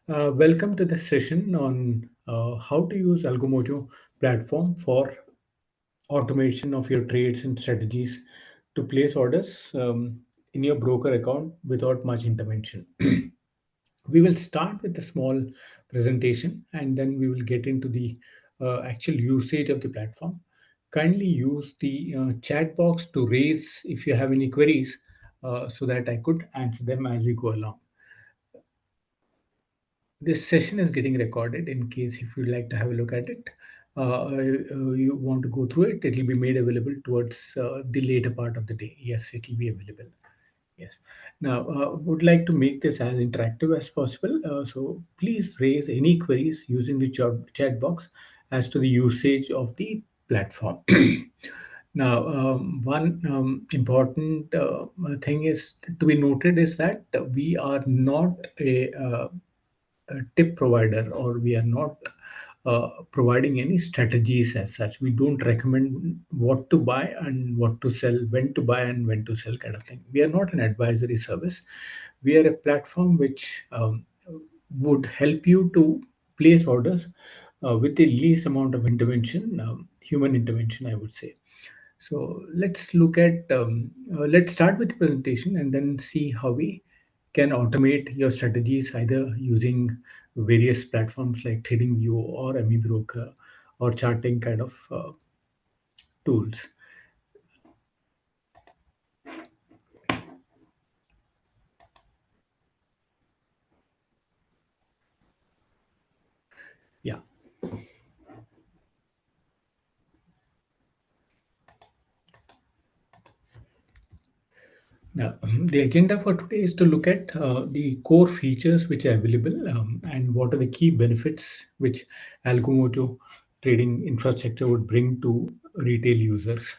Welcome to the session on how to use Algomojo platform for automation of your trades and strategies to place orders in your broker account without much intervention. We will start with a small presentation and then we will get into the actual usage of the platform. Kindly use the chat box to raise if you have any queries so that I could answer them as we go along. This session is getting recorded in case if you'd like to have a look at it. You want to go through it, it will be made available towards the later part of the day. Yes, it will be available. Yes. Now, would like to make this as interactive as possible. So please raise any queries using the chat box as to the usage of the platform. Now, one important thing is to be noted is that we are not a tip provider, or we are not providing any strategies as such. We don't recommend what to buy and what to sell, when to buy and when to sell, kind of thing. We are not an advisory service. We are a platform which would help you to place orders with the least amount of intervention, human intervention, I would say. So let's start with the presentation and then see how we can automate your strategies either using various platforms like TradingView or Amibroker or charting kind of tools. Yeah. Now, the agenda for today is to look at the core features which are available and what are the key benefits which Algomojo trading infrastructure would bring to retail users.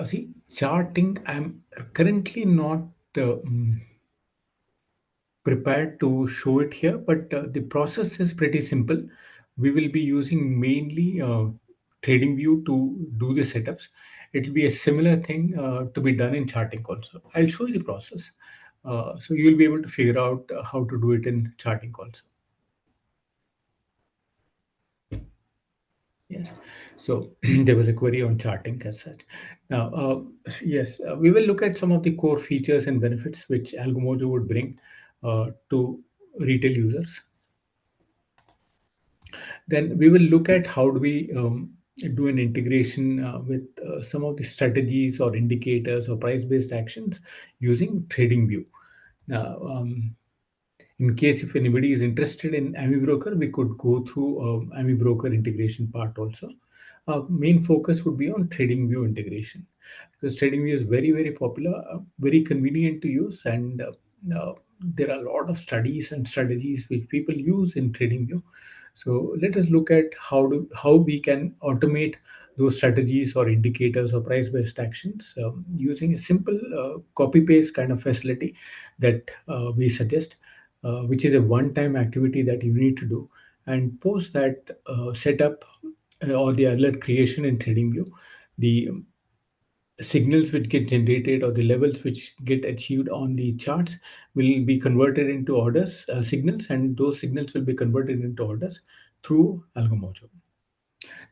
See, charting, I'm currently not prepared to show it here, but the process is pretty simple. We will be using mainly TradingView to do the setups. It will be a similar thing to be done in charting also. I'll show you the process. So you'll be able to figure out how to do it in charting also. Yes. So there was a query on charting as such. Now, yes, we will look at some of the core features and benefits which Algomojo would bring to retail users. Then we will look at how do we do an integration with some of the strategies or indicators or price-based actions using TradingView. Now, in case if anybody is interested in Amibroker, we could go through Amibroker integration part also. Main focus would be on TradingView integration because TradingView is very, very popular, very convenient to use, and there are a lot of studies and strategies which people use in TradingView. So let us look at how we can automate those strategies or indicators or price-based actions using a simple copy-paste kind of facility that we suggest, which is a one-time activity that you need to do. And post that setup or the alert creation in TradingView, the signals which get generated or the levels which get achieved on the charts will be converted into orders, signals, and those signals will be converted into orders through Algomojo.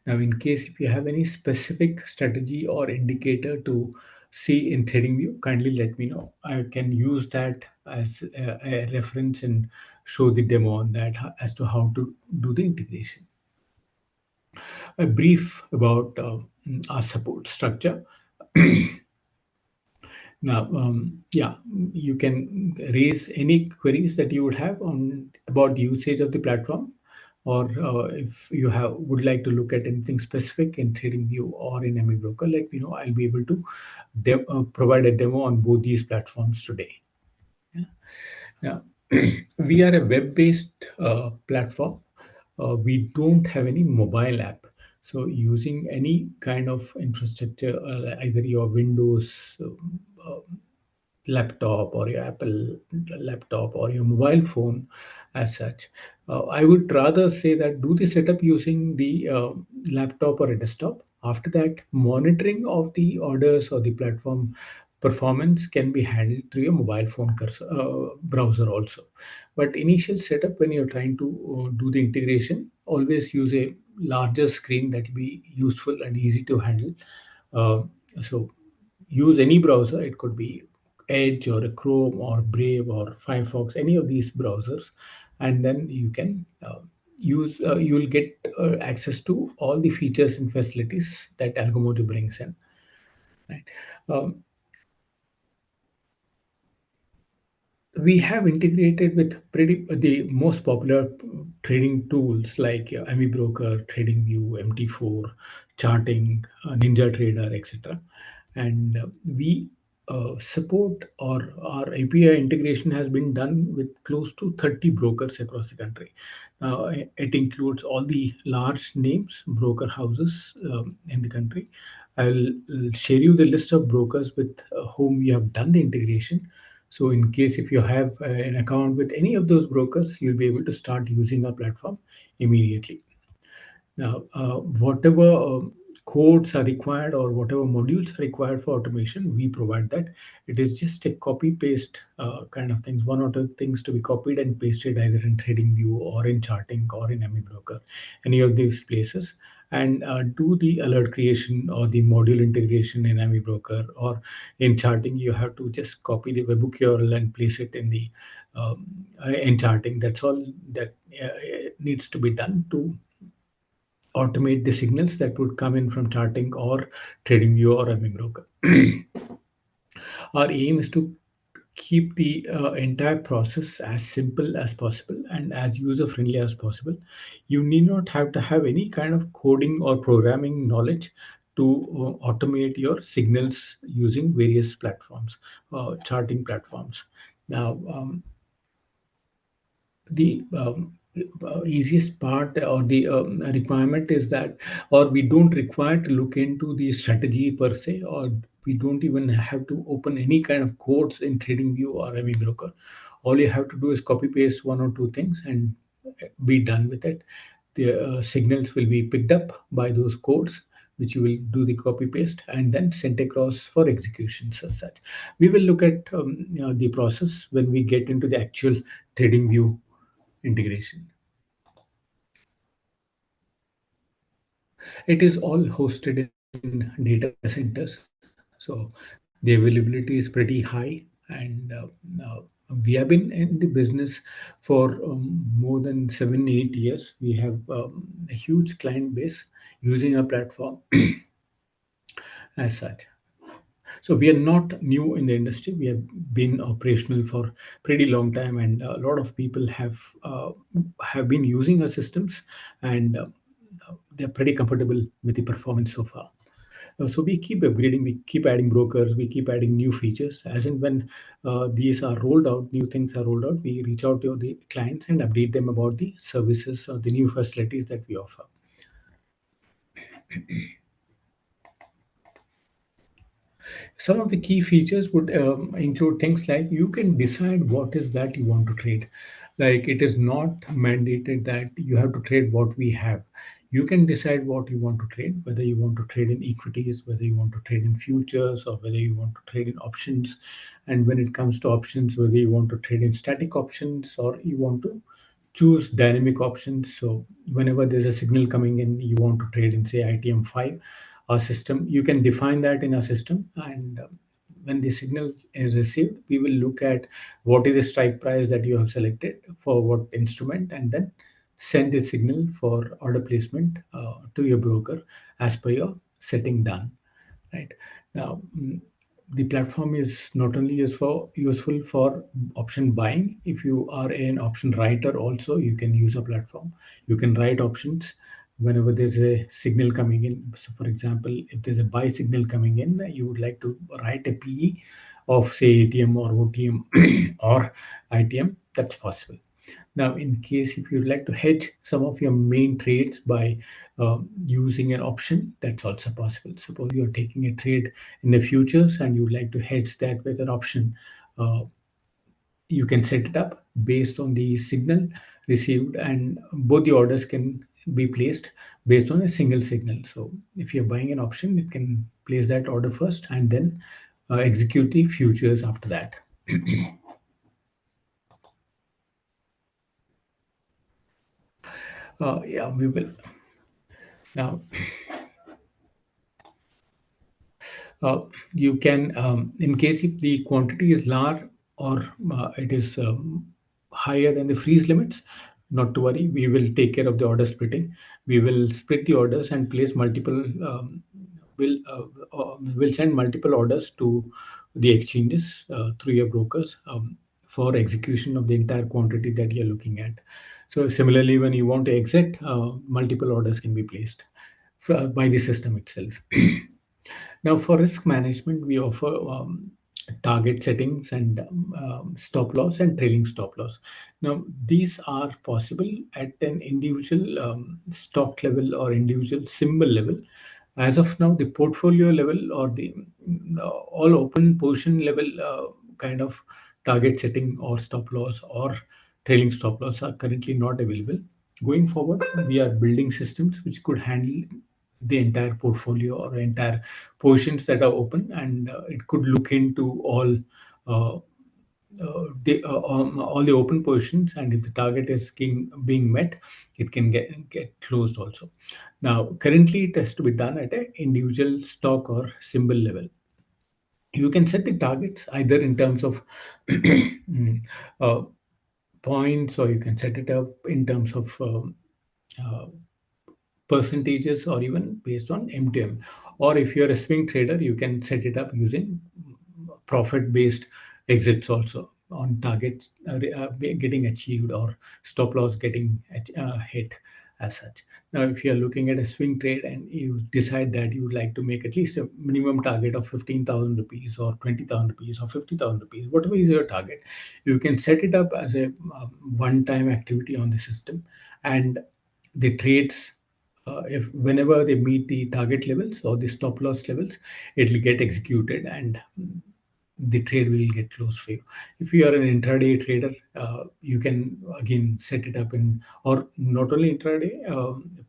Now, in case if you have any specific strategy or indicator to see in TradingView, kindly let me know. I can use that as a reference and show the demo on that as to how to do the integration. A brief about our support structure. Now, yeah, you can raise any queries that you would have on about the usage of the platform, or if you have would like to look at anything specific in TradingView or in Amibroker, let me know. I'll be able to provide a demo on both these platforms today. Yeah. Now, we are a web-based platform. We don't have any mobile app. So using any kind of infrastructure, either your Windows laptop or your Apple laptop or your mobile phone as such, I would rather say that do the setup using the laptop or a desktop. After that, monitoring of the orders or the platform performance can be handled through your mobile phone browser also. But initial setup, when you're trying to do the integration, always use a larger screen that will be useful and easy to handle. Uh, so use any browser. It could be Edge or a Chrome or Brave or Firefox, any of these browsers, and then you can use. You will get access to all the features and facilities that Algomojo brings in. Right. Um, we have integrated with pretty the most popular trading tools like Amibroker, TradingView, MT4, Charting, Ninja Trader, etc. And we support, or our API integration has been done with close to 30 brokers across the country. It includes all the large names, broker houses in the country. I'll share you the list of brokers with whom we have done the integration. So, in case if you have an account with any of those brokers, you'll be able to start using our platform immediately. Now, whatever codes are required or whatever modules are required for automation, we provide that. It is just a copy paste kind of things, one or two things to be copied and pasted either in TradingView or in Charting or in Amibroker, any of these places, and do the alert creation or the module integration in Amibroker or in Charting. You have to just copy the webhook URL and place it in Charting. That's all that needs to be done to automate the signals that would come in from Charting or TradingView or Amibroker. Our aim is to keep the entire process as simple as possible and as user friendly as possible. You need not have to have any kind of coding or programming knowledge to automate your signals using various platforms, charting platforms. Now, the easiest part or the requirement is that, or we don't require to look into the strategy per se, or we don't even have to open any kind of codes in TradingView or any broker. All you have to do is copy paste one or two things and be done with it. The signals will be picked up by those codes, which you will do the copy paste and then sent across for executions as such. We will look at the process when we get into the actual TradingView integration. It is all hosted in data centers, so the availability is pretty high, and we have been in the business for more than 7 8 years. We have a huge client base using our platform as such. So we are not new in the industry. We have been operational for pretty long time, and a lot of people have been using our systems, and they're pretty comfortable with the performance so far. So we keep upgrading, we keep adding brokers, we keep adding new features. As and when these are rolled out, new things are rolled out, we reach out to the clients and update them about the services or the new facilities that we offer. Some of the key features would include things like you can decide what is that you want to trade. Like it is not mandated that you have to trade what we have. You can decide what you want to trade, whether you want to trade in equities, whether you want to trade in futures, or whether you want to trade in options. And when it comes to options, whether you want to trade in static options or you want to choose dynamic options. So whenever there's a signal coming in, you want to trade in say ITM 5, our system, you can define that in our system. And when the signal is received, we will look at what is the strike price that you have selected for what instrument, and then send the signal for order placement to your broker as per your setting done. Right now, the platform is not only useful for option buying. If you are an option writer also, you can use a platform. You can write options whenever there's a signal coming in. So for example, if there's a buy signal coming in, you would like to write a PE of say ATM or OTM or ITM, that's possible. Now, in case if you'd like to hedge some of your main trades by using an option, that's also possible. Suppose you're taking a trade in the futures and you'd like to hedge that with an option. uh, you can set it up based on the signal received, and both the orders can be placed based on a single signal. So if you're buying an option, it can place that order first and then execute the futures after that. Yeah, we will. Now, uh, you can, in case if the quantity is large or it is higher than the freeze limits, not to worry, we will take care of the order splitting. We will split the orders and place multiple, will send multiple orders to the exchanges through your brokers for execution of the entire quantity that you're looking at. So similarly, when you want to exit, multiple orders can be placed by the system itself. Now, for risk management, we offer target settings and stop loss and trailing stop loss. Now, these are possible at an individual stock level or individual symbol level. As of now, the portfolio level or the all open position level kind of target setting or stop loss or trailing stop loss are currently not available. Going forward, we are building systems which could handle the entire portfolio or entire positions that are open, and it could look into uh, all the open positions, and if the target is being met, it can get closed also. Now, currently, it has to be done at a individual stock or symbol level. You can set the targets either in terms of mm, uh, points, or you can set it up in terms of uh, percentages, or even based on MTM. Or if you're a swing trader, you can set it up using profit based exits also on targets getting achieved or stop loss getting hit as such. Now, if you're looking at a swing trade and you decide that you would like to make at least a minimum target of 15,000 rupees or 20,000 rupees or 50,000 rupees, whatever is your target, you can set it up as a one time activity on the system, and the trades, if whenever they meet the target levels or the stop loss levels, it will get executed, and the trade will get closed for you. If you are an intraday trader, you can again set it up in, or not only intraday,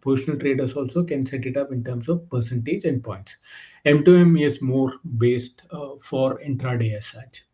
personal traders also can set it up in terms of percentage and points. M2M is more based for intraday as such.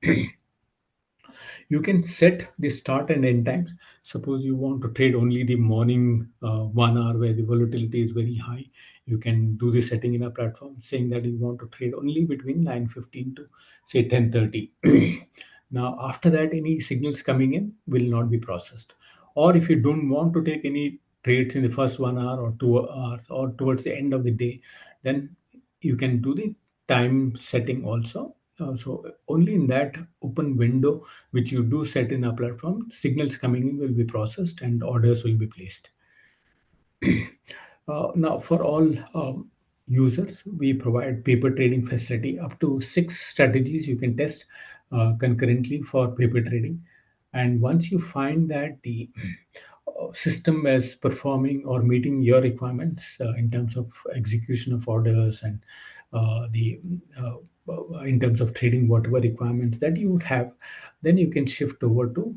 You can set the start and end times. Suppose you want to trade only the morning 1 hour where the volatility is very high. You can do the setting in a platform saying that you want to trade only between 9:15 to say 10:30. Now, after that, any signals coming in will not be processed. Or if you don't want to take any trades in the first 1 hour or 2 hours or towards the end of the day, then you can do the time setting also. So only in that open window which you do set in a platform, signals coming in will be processed and orders will be placed. Now, for all users, we provide paper trading facility. Up to 6 strategies you can test concurrently for paper trading. And once you find that the system is performing or meeting your requirements in terms of execution of orders and the in terms of trading whatever requirements that you would have, then you can shift over to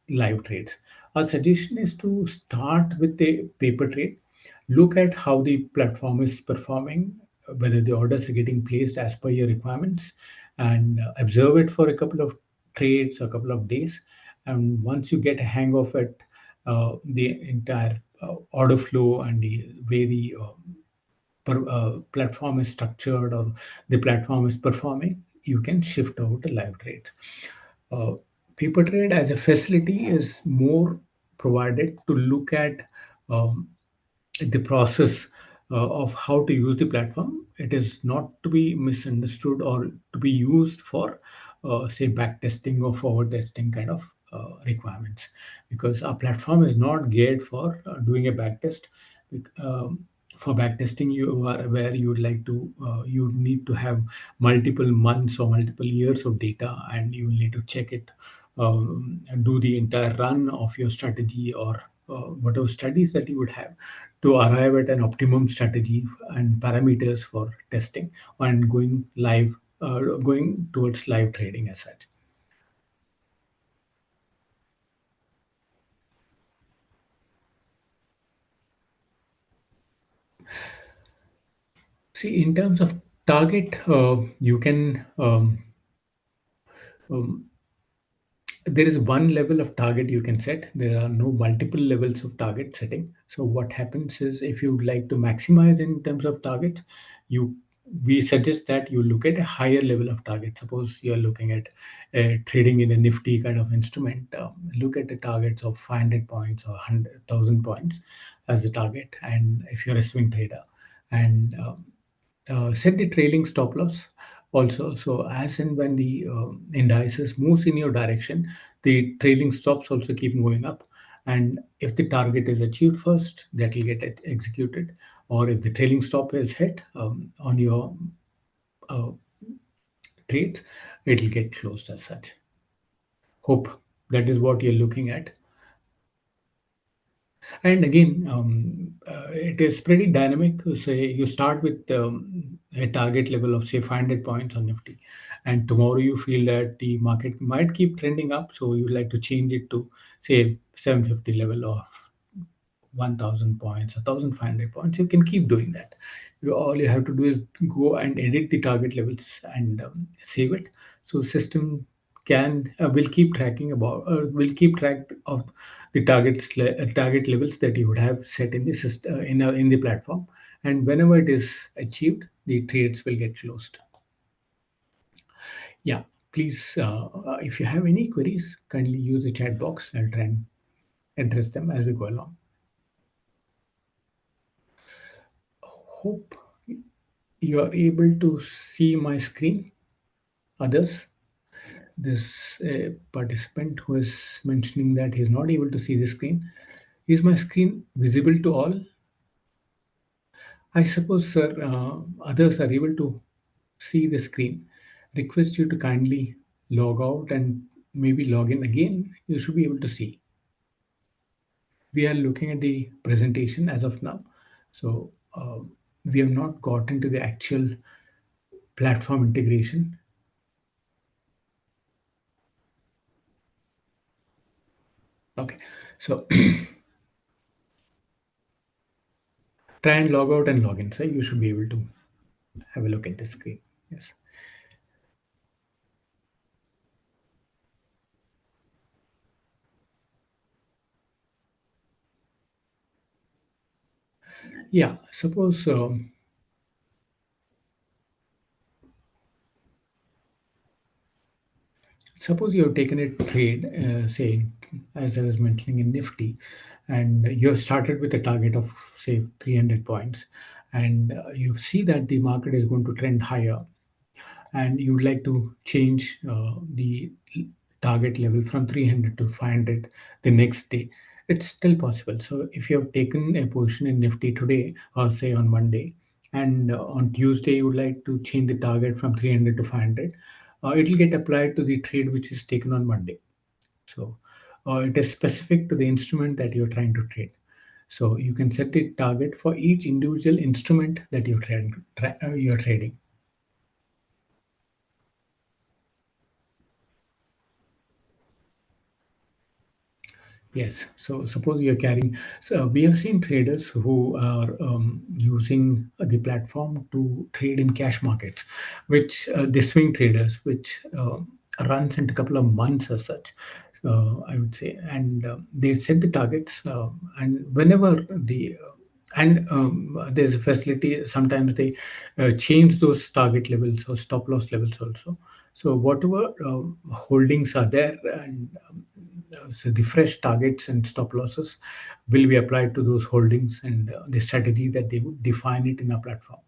live trades. Our suggestion is to start with a paper trade, look at how the platform is performing, whether the orders are getting placed as per your requirements, and observe it for a couple of trades, a couple of days. And once you get a hang of it, the entire order flow and the way the platform is structured or the platform is performing, you can shift over to live trades. Uh, Paper trade as a facility is more provided to look at um, the process of how to use the platform. It is not to be misunderstood or to be used for, say, back testing or forward testing kind of requirements, because our platform is not geared for doing a back test. For back testing, you are aware you would like to, you need to have multiple months or multiple years of data, and you will need to check it and do the entire run of your strategy or whatever studies that you would have to arrive at an optimum strategy and parameters for testing and going live, going towards live trading as such. See, in terms of target, you can um, there is one level of target you can set. There are no multiple levels of target setting. So what happens is, if you would like to maximize in terms of targets, you we suggest that you look at a higher level of target. Suppose you're looking at trading in a nifty kind of instrument. Look at the targets of 500 points or 100,000 points as the target, and if you're a swing trader, and set the trailing stop loss also. So as and when the indices moves in your direction, the trailing stops also keep moving up. And if the target is achieved first, that will get executed. Or if the trailing stop is hit on your uh, trades, it will get closed as such. Hope that is what you're looking at. And again, it is pretty dynamic. Say you start with a target level of say 500 points on Nifty, and tomorrow you feel that the market might keep trending up, so you would like to change it to say 750 level or 1,000 points, 1,500 points. You can keep doing that. All you have to do is go and edit the target levels and save it. So system can will keep tracking about will keep track of the target levels that you would have set in the system in the platform, and whenever it is achieved, the trades will get closed. Yeah, please, if you have any queries, kindly use the chat box. I'll try and address them as we go along. Hope you are able to see my screen. Others, this participant who is mentioning that he is not able to see the screen. Is my screen visible to all? I suppose, sir, others are able to see the screen. Request you to kindly log out and maybe log in again. You should be able to see. We are looking at the presentation as of now. So we have not got into the actual platform integration. Okay. So try and log out and log in. So you should be able to have a look at the screen. Yes. Yeah. Suppose you have taken a trade, say, as I was mentioning in Nifty, and you have started with a target of say 300 points, and you see that the market is going to trend higher, and you would like to change the target level from 300 to 500 the next day, it's still possible. So if you have taken a position in Nifty today or say on Monday, and on Tuesday you would like to change the target from 300 to 500, it will get applied to the trade which is taken on Monday. So it is specific to the instrument that you're trying to trade. So you can set the target for each individual instrument that you're trading. Yes. So suppose you're carrying. So we have seen traders who are using the platform to trade in cash markets, which the swing traders, which runs into a couple of months as such. I would say, and they set the targets, and whenever the and there's a facility. Sometimes they change those target levels or stop loss levels also. So whatever holdings are there, and so the fresh targets and stop losses will be applied to those holdings, and the strategy that they would define it in a platform.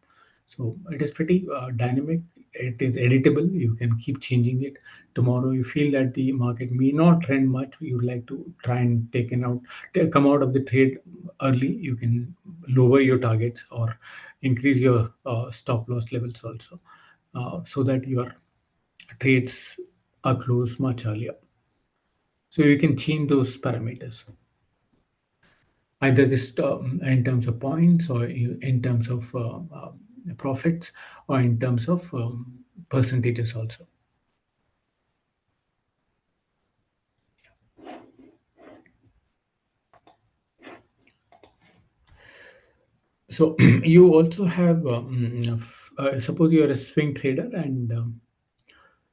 So it is pretty dynamic. It is editable. You can keep changing it. Tomorrow you feel that the market may not trend much, you'd like to try and come out of the trade early. You can lower your targets or increase your stop loss levels also, so that your trades are closed much earlier. So you can change those parameters, either this in terms of points, or in terms of profits, or in terms of percentages also. So you also have, suppose you are a swing trader and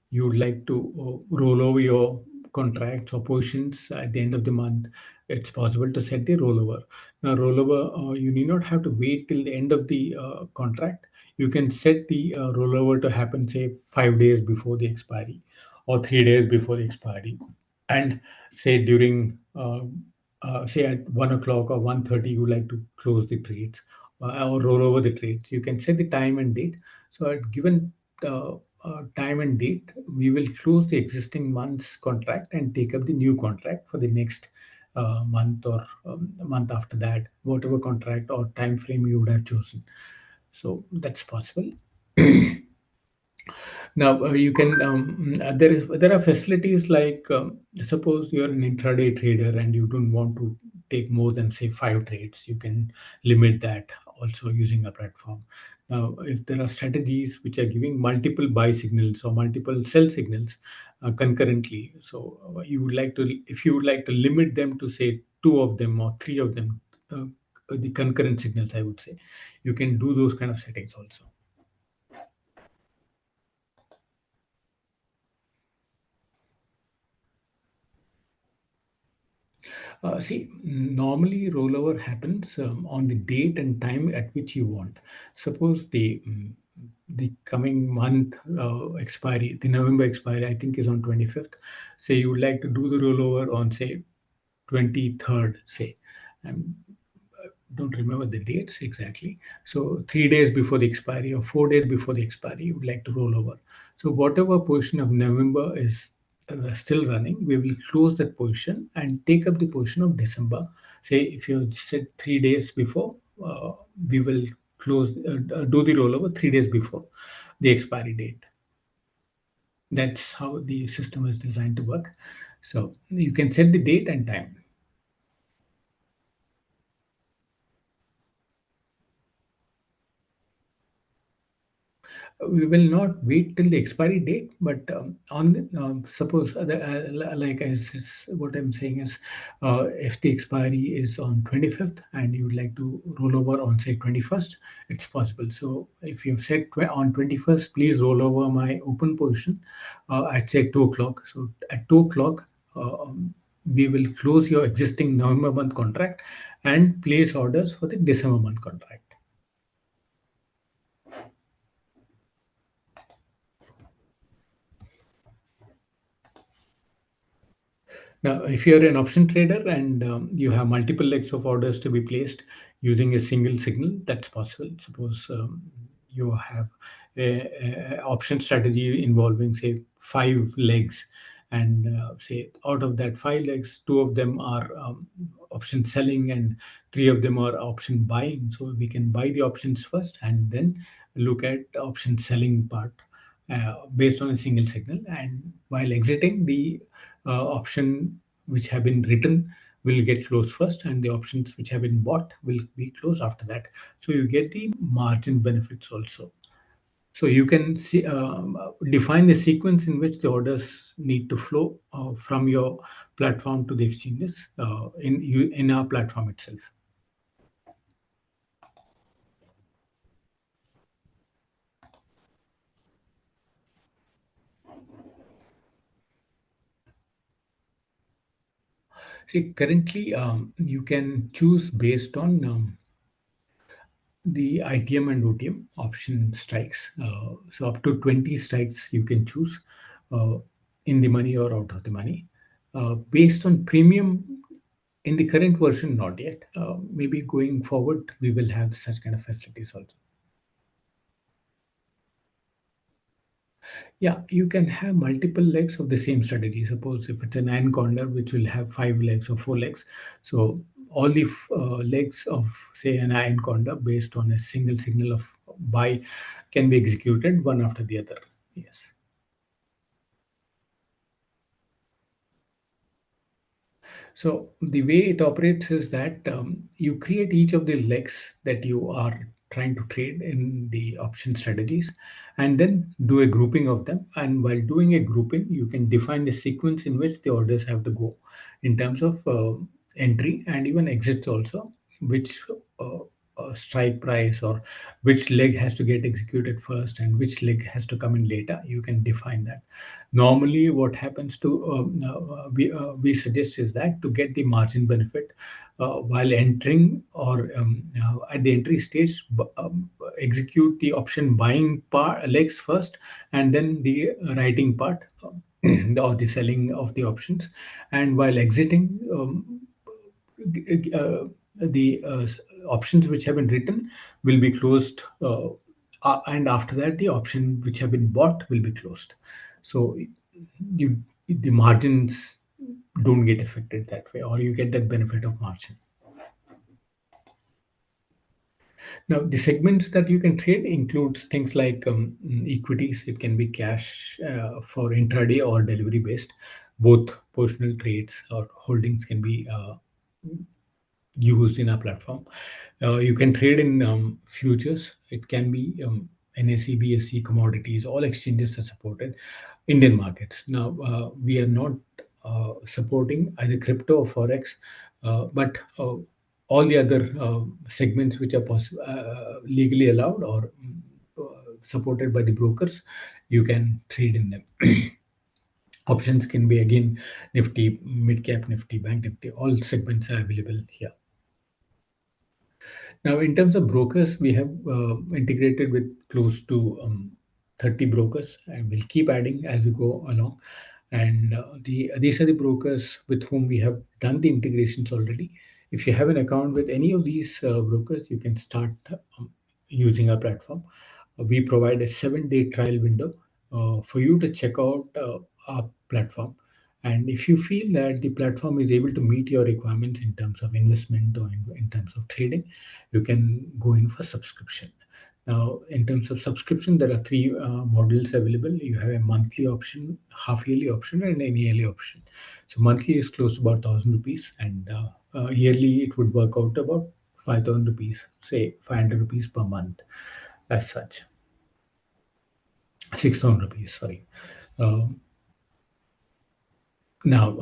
you would like to roll over your contracts or positions at the end of the month, it's possible to set the rollover. Now, rollover, you need not have to wait till the end of the contract. You can set the rollover to happen, say, 5 days before the expiry or 3 days before the expiry. And say during, say at 1 o'clock or 1:30, you like to close the trades or roll over the trades. You can set the time and date. So at given time and date, we will close the existing month's contract and take up the new contract for the next month or month after that, whatever contract or time frame you would have chosen. So that's possible. Now you can there are facilities like, suppose you're an intraday trader and you don't want to take more than say 5 trades, you can limit that also using a platform. Now, if there are strategies which are giving multiple buy signals or multiple sell signals concurrently, so you would like to, if you would like to limit them to say two of them or three of them, uh, the concurrent signals, I would say, you can do those kind of settings also. See, normally rollover happens on the date and time at which you want. Suppose the coming month expiry, the November expiry, I think is on 25th. Say you would like to do the rollover on say 23rd, say. Um, don't remember the dates exactly. So 3 days before the expiry or 4 days before the expiry, you would like to roll over. So whatever portion of November is still running, we will close that position and take up the portion of December. Say if you said 3 days before, we will do the rollover 3 days before the expiry date. That's how the system is designed to work. So you can set the date and time. We will not wait till the expiry date, but on the, suppose like what I'm saying is, if the expiry is on 25th and you would like to roll over on say 21st, it's possible. So if you've said on 21st, please roll over my open position at say 2 o'clock. So at 2 o'clock. We will close your existing November month contract and place orders for the December month contract. Now, if you're an option trader and you have multiple legs of orders to be placed using a single signal, that's possible. Suppose you have a option strategy involving, say, 5 legs, and say out of that 5 legs, two of them are option selling and three of them are option buying. So we can buy the options first and then look at option selling part based on a single signal, and while exiting the option which have been written will get closed first and the options which have been bought will be closed after that, so you get the margin benefits also. So you can see, define the sequence in which the orders need to flow from your platform to the exchanges in our platform itself. See, currently you can choose based on the ITM and OTM option strikes. So up to 20 strikes you can choose uh, in the money or out of the money. Based on premium, in the current version, not yet. Maybe going forward, we will have such kind of facilities also. Yeah, you can have multiple legs of the same strategy. Suppose if it's a nine corner, which will have 5 legs or 4 legs. So all the legs of, say, an iron corner based on a single signal of buy can be executed one after the other. Yes. So the way it operates is that you create each of the legs that you are trying to trade in the option strategies, and then do a grouping of them. And while doing a grouping, you can define the sequence in which the orders have to go, in terms of entry and even exits also, which strike price, or which leg has to get executed first and which leg has to come in later. You can define that. Normally what happens to we suggest is that to get the margin benefit while entering, or at the entry stage, execute the option buying part legs first, and then the writing part, or the selling of the options. And while exiting, the options which have been written will be closed, and after that the option which have been bought will be closed. So you the margins don't get affected that way, or you get that benefit of margin. Now, the segments that you can trade includes things like equities. It can be cash for intraday or delivery based. Both positional trades or holdings can be used in our platform. You can trade in futures. It can be NSE, BSE, commodities. All exchanges are supported. Indian markets. Now, we are not supporting either crypto or forex, but all the other segments which are legally allowed, or supported by the brokers, you can trade in them. Options can be again Nifty, mid cap Nifty, bank Nifty. All segments are available here. Now, in terms of brokers, we have integrated with close to 30 brokers, and we'll keep adding as we go along. And these are the brokers with whom we have done the integrations already. If you have an account with any of these brokers, you can start using our platform. We provide a 7-day trial window for you to check out our platform. And if you feel that the platform is able to meet your requirements in terms of investment, or in terms of trading, you can go in for subscription. Now, in terms of subscription, there are three models available. You have a monthly option, half yearly option, and an yearly option. So monthly is close to about 1,000 rupees, and yearly it would work out about 5,000 rupees, say 500 rupees per month, as such. 6,000 rupees, sorry. Um, Now,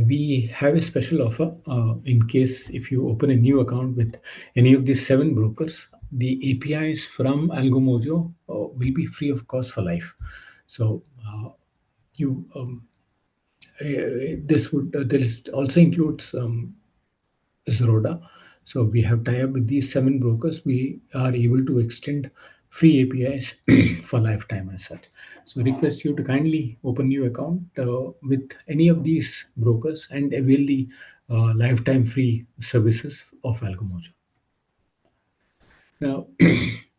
we have a special offer in case if you open a new account with any of these seven brokers, the APIs from Algomojo will be free of cost for life. So, you this would this also includes Zeroda. So we have tie up with these seven brokers. We are able to extend free APIs for lifetime as such. So request you to kindly open new account with any of these brokers and avail the lifetime free services of Algomojo. Now,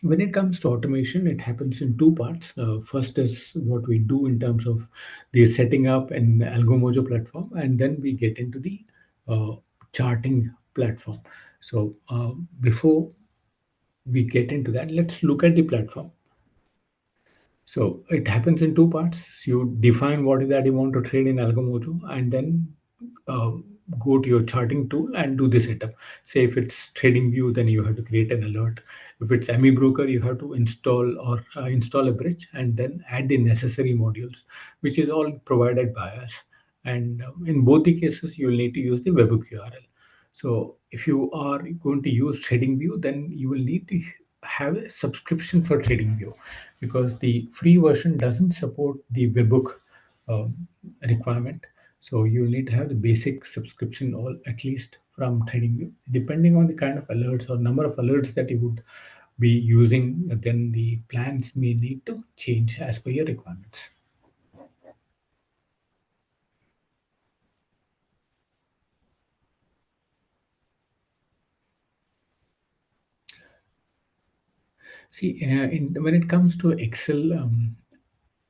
when it comes to automation, it happens in two parts. First is what we do in terms of the setting up an Algomojo platform, and then we get into the uh, charting platform. So, before we get into that, let's look at the platform. So it happens in two parts. So you define what is that you want to trade in Algomojo, and then uh, go to your charting tool and do the setup. Say if it's Trading View, then you have to create an alert. If it's Amibroker, you have to install a bridge and then add the necessary modules, which is all provided by us. And in both the cases, you will need to use the webhook URL. So if you are going to use TradingView, then you will need to have a subscription for TradingView, because the free version doesn't support the webhook um, requirement. So you will need to have the basic subscription, or at least from TradingView. Depending on the kind of alerts or number of alerts that you would be using, then the plans may need to change as per your requirements. See, when it comes to Excel,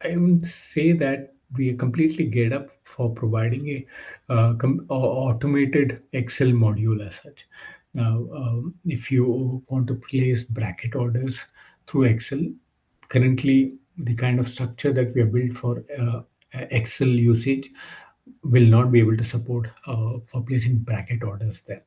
I would say that we are completely geared up for providing a automated Excel module as such. Now, if you want to place bracket orders through Excel, currently the kind of structure that we have built for Excel usage will not be able to support for placing bracket orders there.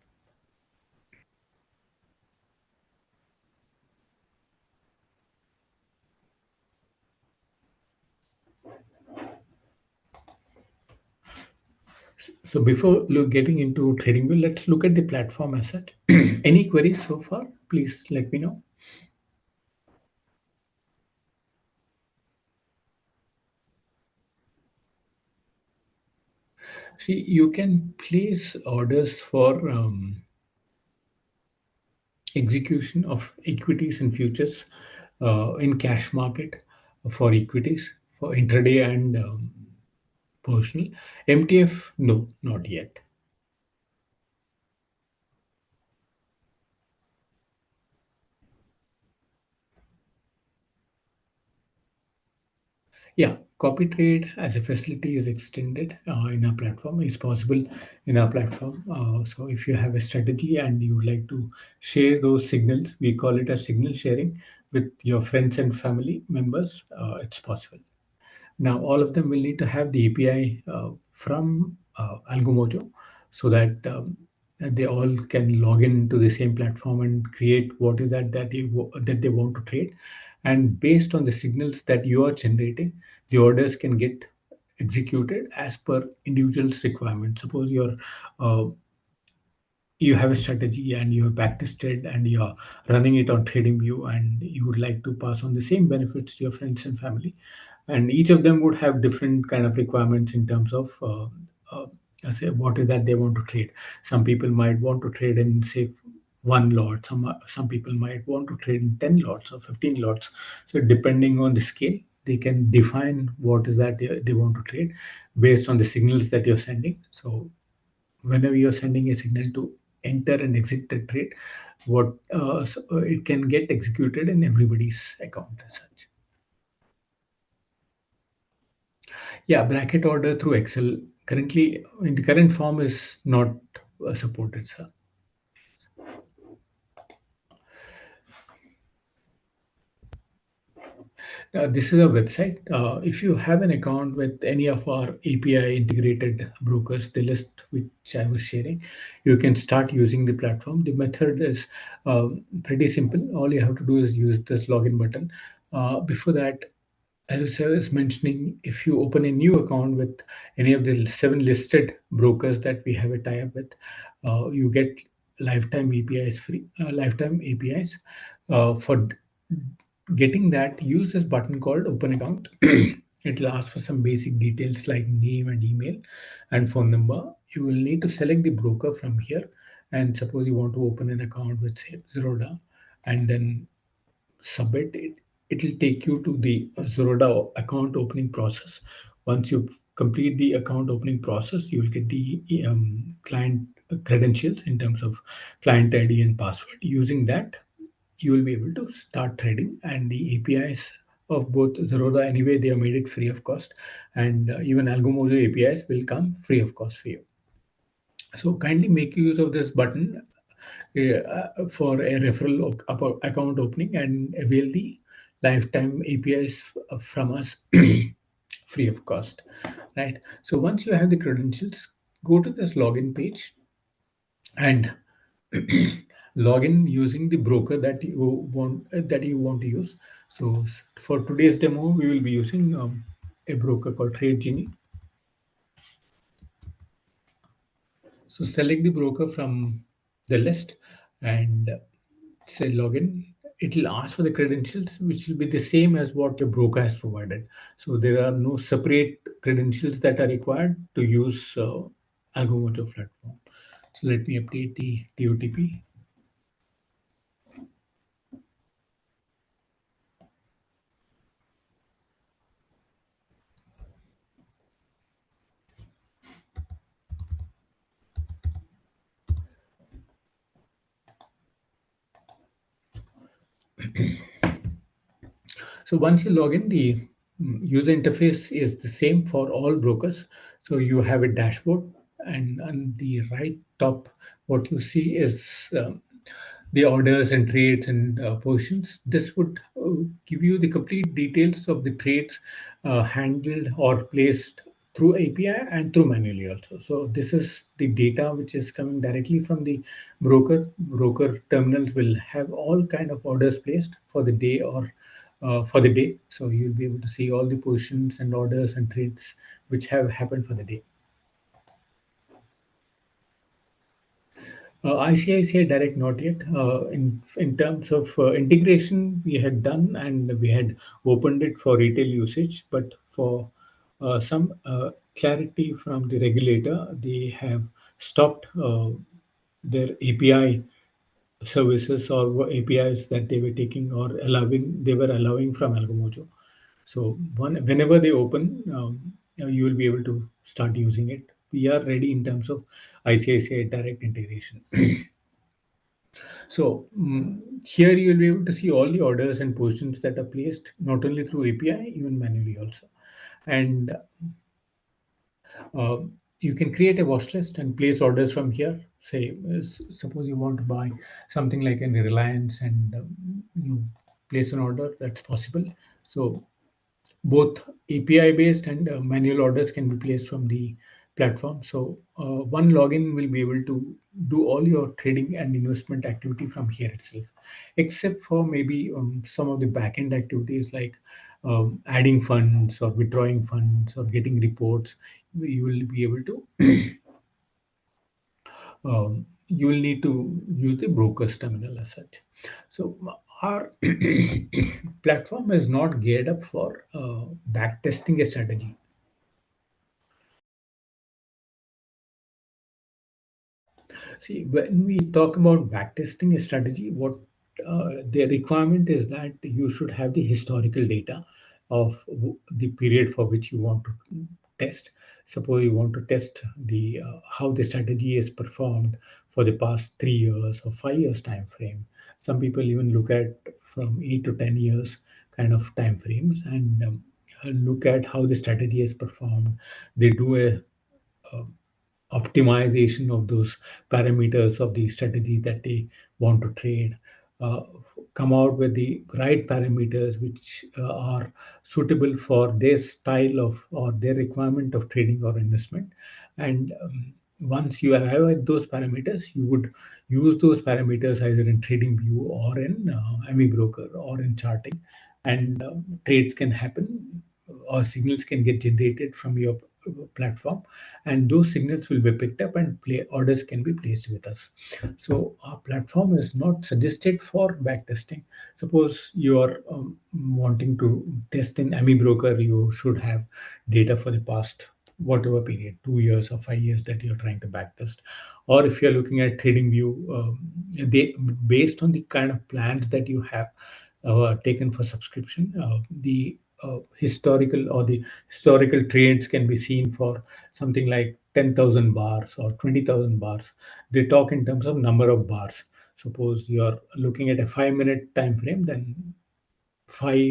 So before getting into TradingView, let's look at the platform as such. Any queries so far? please let me know. See, you can place orders for execution of equities and futures in cash market for equities for intraday and personal. MTF, no, not yet. Yeah, copy trade as a facility is extended in our platform, is possible in our platform. So if you have a strategy and you would like to share those signals, we call it as signal sharing with your friends and family members, it's possible. Now, all of them will need to have the API from Algomojo so that they all can log into the same platform and create what is that they want to trade. And based on the signals that you are generating, the orders can get executed as per individual's requirement. Suppose uh, you have a strategy and you have backtested and you're running it on TradingView and you would like to pass on the same benefits to your friends and family, and each of them would have different kind of requirements in terms of uh, say what is that they want to trade. Some people might want to trade in say one lot, some people might want to trade in 10 lots or 15 lots. So depending on the scale, they can define what is that they want to trade based on the signals that you're sending. So whenever you're sending a signal to enter and exit the trade, it can get executed in everybody's account as such. Yeah, bracket order through Excel currently in the current form is not supported, sir. This is a website. If you have an account with any of our API integrated brokers, the list which I was sharing, you can start using the platform. The method is pretty simple. All you have to do is use this login button. Before that, as I was mentioning, if you open a new account with any of the seven listed brokers that we have a tie-up with, you get lifetime APIs free. Lifetime APIs. For getting that, use this button called Open Account. It will ask for some basic details like name and email and phone number. You will need to select the broker from here. And suppose you want to open an account with say Zerodha, and then submit it. It will take you to the Zerodha account opening process. Once you complete the account opening process, you will get the client credentials in terms of client ID and password. Using that, you will be able to start trading, and the APIs of both Zerodha anyway, they have made it free of cost, and even Algomojo APIs will come free of cost for you. So kindly make use of this button for a referral account opening and avail the lifetime APIs from us free of cost. Right. So once you have the credentials, go to this login page and log in using the broker that you want to use. So for today's demo, we will be using a broker called TradeGenie. So select the broker from the list and say login. It will ask for the credentials, which will be the same as what your broker has provided. So there are no separate credentials that are required to use Algomojo platform. So let me update the TOTP. So once you log in, the user interface is the same for all brokers. So you have a dashboard, and on the right top, what you see is the orders and trades and positions. This would give you the complete details of the trades handled or placed through API and through manually also. So this is the data which is coming directly from the broker. Broker terminals will have all kind of orders placed for the day or for the day. So you'll be able to see all the positions and orders and trades which have happened for the day. ICICI Direct, not yet. In terms of integration, we had done and we had opened it for retail usage, but for some clarity from the regulator, they have stopped their API services or APIs that they were taking or allowing. They were allowing from Algomojo. So whenever they open, you will be able to start using it. We are ready in terms of ICICI Direct integration. So here you will be able to see all the orders and positions that are placed not only through API, even manually also. And uh, you can create a watch list and place orders from here. Say, suppose you want to buy something like in Reliance and you place an order, that's possible. So both API based and manual orders can be placed from the platform. So one login will be able to do all your trading and investment activity from here itself, except for maybe some of the backend activities like adding funds or withdrawing funds or getting reports. You will be able to you will need to use the broker's terminal as such. So our platform is not geared up for back testing a strategy. See, when we talk about backtesting a strategy, what the requirement is that you should have the historical data of the period for which you want to test. Suppose you want to test the how the strategy is performed for the past 3 years or 5 years time frame. Some people even look at from 8 to 10 years kind of time frames and look at how the strategy is performed. They do a optimization of those parameters of the strategy that they want to trade, uh, come out with the right parameters which are suitable for their style of or their requirement of trading or investment. And once you arrive at those parameters, you would use those parameters either in trading view or in Amibroker or in charting, and trades can happen or signals can get generated from your platform, and those signals will be picked up and play orders can be placed with us. So our platform is not suggested for backtesting. Suppose you are wanting to test in Amibroker, you should have data for the past whatever period, 2 years or 5 years that you're trying to backtest. Or if you're looking at trading view, they based on the kind of plans that you have taken for subscription, the historical trades can be seen for something like 10,000 bars or 20,000 bars. They talk in terms of number of bars. Suppose you're looking at a 5 minute time frame, then they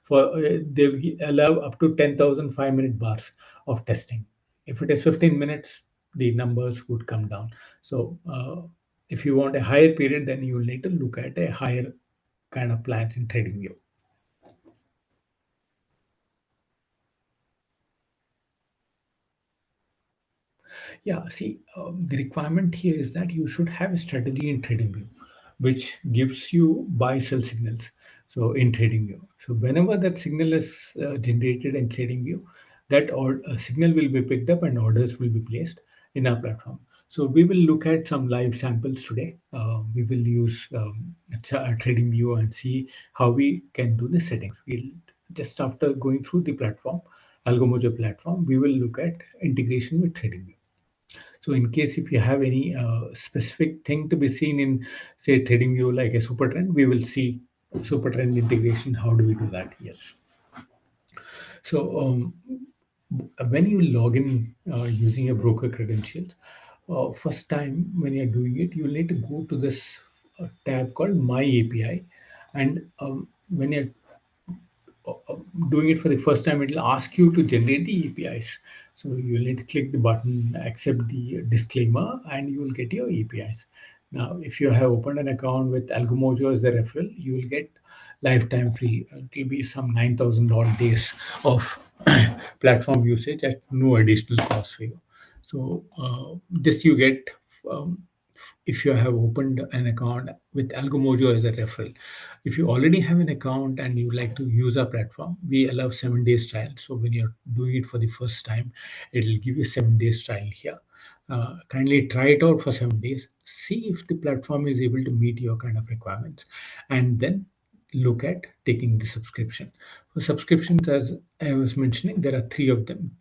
will allow up to 10,000 5 minute bars of testing. If it is 15 minutes, the numbers would come down. So if you want a higher period, then you will need to look at a higher kind of plans in TradingView. Yeah, see, the requirement here is that you should have a strategy in TradingView, which gives you buy sell signals. So in TradingView, so whenever that signal is generated in TradingView, signal will be picked up and orders will be placed in our platform. So we will look at some live samples today. We will use TradingView and see how we can do the settings. We'll just after going through the platform, Algomojo platform, we will look at integration with TradingView. So, in case if you have any specific thing to be seen in, say, TradingView like a super trend, we will see super trend integration. How do we do that? Yes. So, when you log in using a broker credentials, first time when you're doing it, you'll need to go to this tab called My API, and when you're doing it for the first time, it'll ask you to generate the APIs. So you'll need to click the button, accept the disclaimer, and you will get your APIs. Now, if you have opened an account with Algomojo as a referral, you will get lifetime free. It will be some 9,000 odd days of platform usage at no additional cost for you. So this you get. if you have opened an account with Algomojo as a referral. If you already have an account and you like to use our platform, we allow 7 days trial. So when you're doing it for the first time, it'll give you 7 days trial here. Kindly try it out for 7 days. See if the platform is able to meet your kind of requirements, and then look at taking the subscription. For subscriptions, as I was mentioning, there are three of them,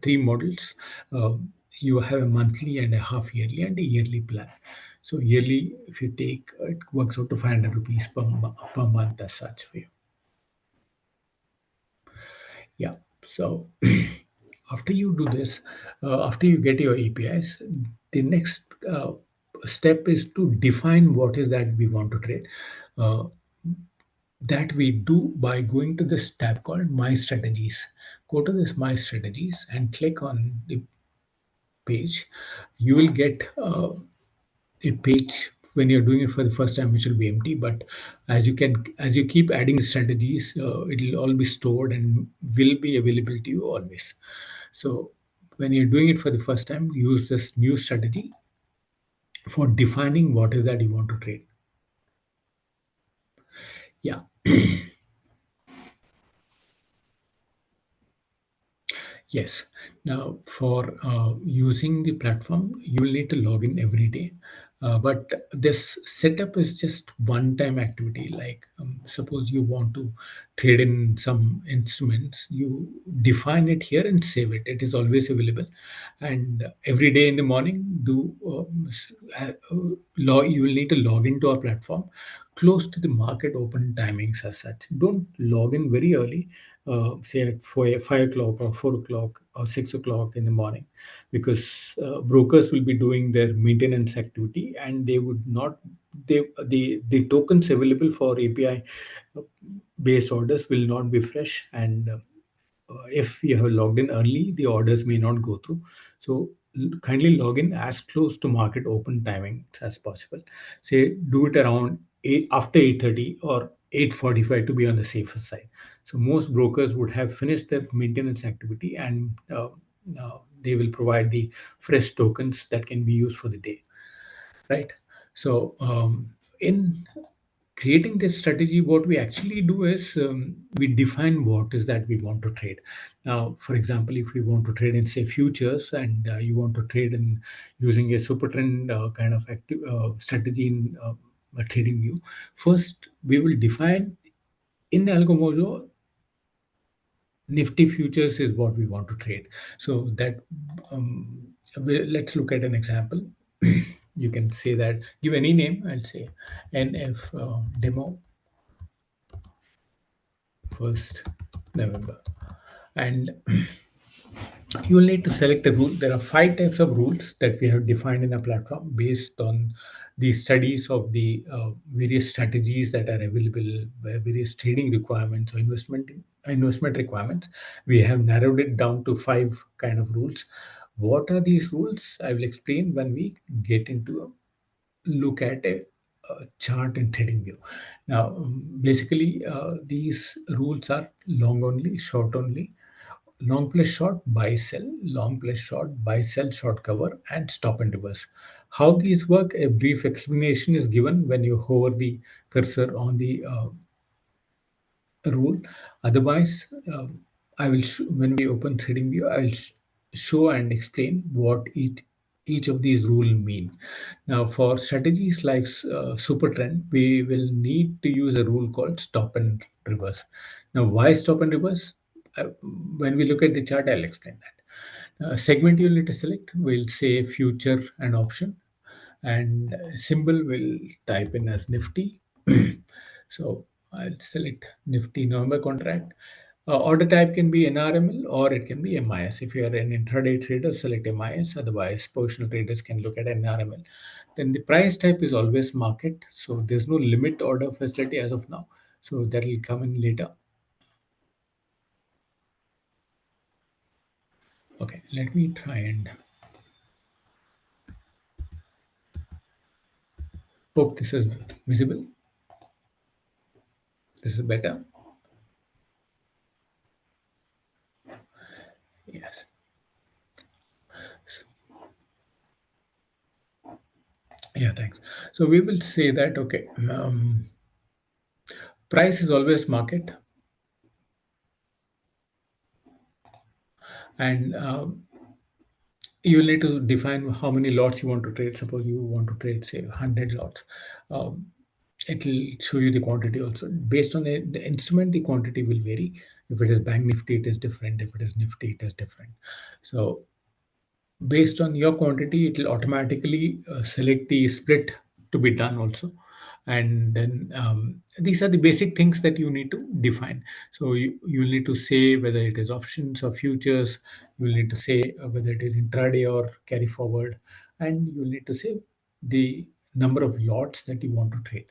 three models. Uh, you have a monthly and a half yearly and a yearly plan. So yearly, if you take, it works out to 500 rupees per month as such for you. Yeah. So after you do this, after you get your APIs, the next step is to define what is that we want to trade. Uh, that we do by going to this tab called My Strategies. Go to this My Strategies and click on the page. You will get a page when you're doing it for the first time, which will be empty. But as you keep adding strategies, it will all be stored and will be available to you always. So when you're doing it for the first time, use this new strategy for defining what is that you want to trade. Yeah. Yes. Now, for using the platform, you will need to log in every day. But this setup is just one-time activity. Like, suppose you want to trade in some instruments, you define it here and save it. It is always available, and every day in the morning, you will need to log into our platform close to the market open timings as such. Don't log in very early, say at 5 o'clock or 4 o'clock or 6 o'clock in the morning, because brokers will be doing their maintenance activity and they would not, the tokens available for API based orders will not be fresh, and if you have logged in early, the orders may not go through. So kindly log in as close to market open timing as possible. Say do it around 8 after 8:30 or 8:45 to be on the safer side. So most brokers would have finished their maintenance activity, and they will provide the fresh tokens that can be used for the day, right? So in creating this strategy, what we actually do is, we define what is that we want to trade. Now, for example, if we want to trade in, say, futures, and you want to trade in using a super trend kind of strategy in a trading view, first we will define in Algomojo, Nifty futures is what we want to trade. So that, let's look at an example. You can say that, give any name. I'll say NF demo 1st November. And you will need to select a rule. There are 5 types of rules that we have defined in a platform based on the studies of the various strategies that are available, various trading requirements or investment requirements. We have narrowed it down to 5 kind of rules. What are these rules? I will explain when we get into look at a chart and trading view. Now, basically, these rules are long only, short only, long plus short, buy sell, long plus short, buy sell, short cover, and stop and reverse. How these work, a brief explanation is given when you hover the cursor on the rule. Otherwise, I will when we open TradingView, I will show and explain what each of these rules mean. Now, for strategies like super trend, we will need to use a rule called stop and reverse. Now, why stop and reverse? When we look at the chart, I'll explain that. Segment you need to select, we'll say future and option, and symbol will type in as Nifty. So I'll select Nifty November contract. Order type can be NRML or it can be MIS. If you are an intraday trader, select MIS. Otherwise, positional traders can look at NRML. Then the price type is always market. So there's no limit order facility as of now. So that will come in later. Okay, let me try and hope this is visible. This is better. Yes. Yeah, thanks. So we will say that okay, price is always market, and you will need to define how many lots you want to trade. Suppose you want to trade, say, 100 lots. Um, it will show you the quantity also. Based on the instrument, the quantity will vary. If it is Bank Nifty, it is different. If it is Nifty, it is different. So based on your quantity, it will automatically select the split to be done also. And then these are the basic things that you need to define. So you need to say whether it is options or futures. You will need to say whether it is intraday or carry forward, and you will need to say the number of lots that you want to trade.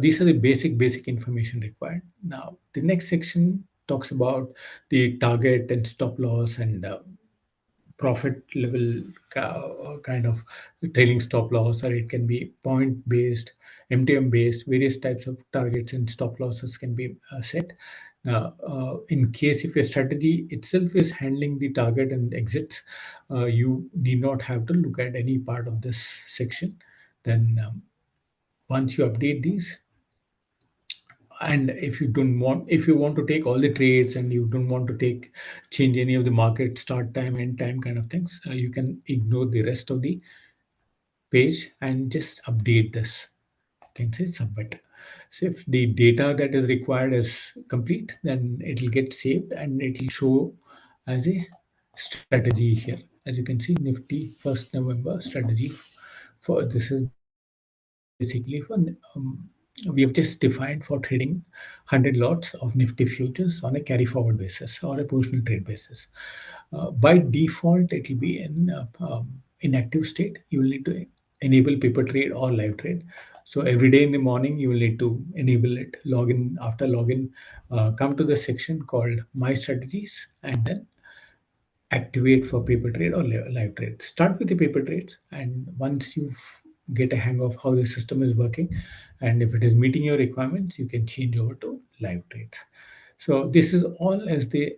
These are the basic information required. Now the next section talks about the target and stop loss and profit level kind of trailing stop loss, or it can be point based, MTM based. Various types of targets and stop losses can be set. In case if your strategy itself is handling the target and exits, you need not have to look at any part of this section. Then once you update these, and if you want to take all the trades and you don't want to take change any of the market start time end time kind of things, you can ignore the rest of the page and just update this. You can say submit. So if the data that is required is complete, then it will get saved and it will show as a strategy here. As you can see, Nifty 1st November strategy. For this is basically for we have just defined for trading 100 lots of Nifty futures on a carry forward basis or a positional trade basis. By default, it will be in inactive state. You will need to enable paper trade or live trade. So every day in the morning, you will need to enable it. Log in. After login, come to the section called My Strategies, and then activate for paper trade or live trade. Start with the paper trades, and once you get a hang of how the system is working, and if it is meeting your requirements, you can change over to live trades. So this is all as the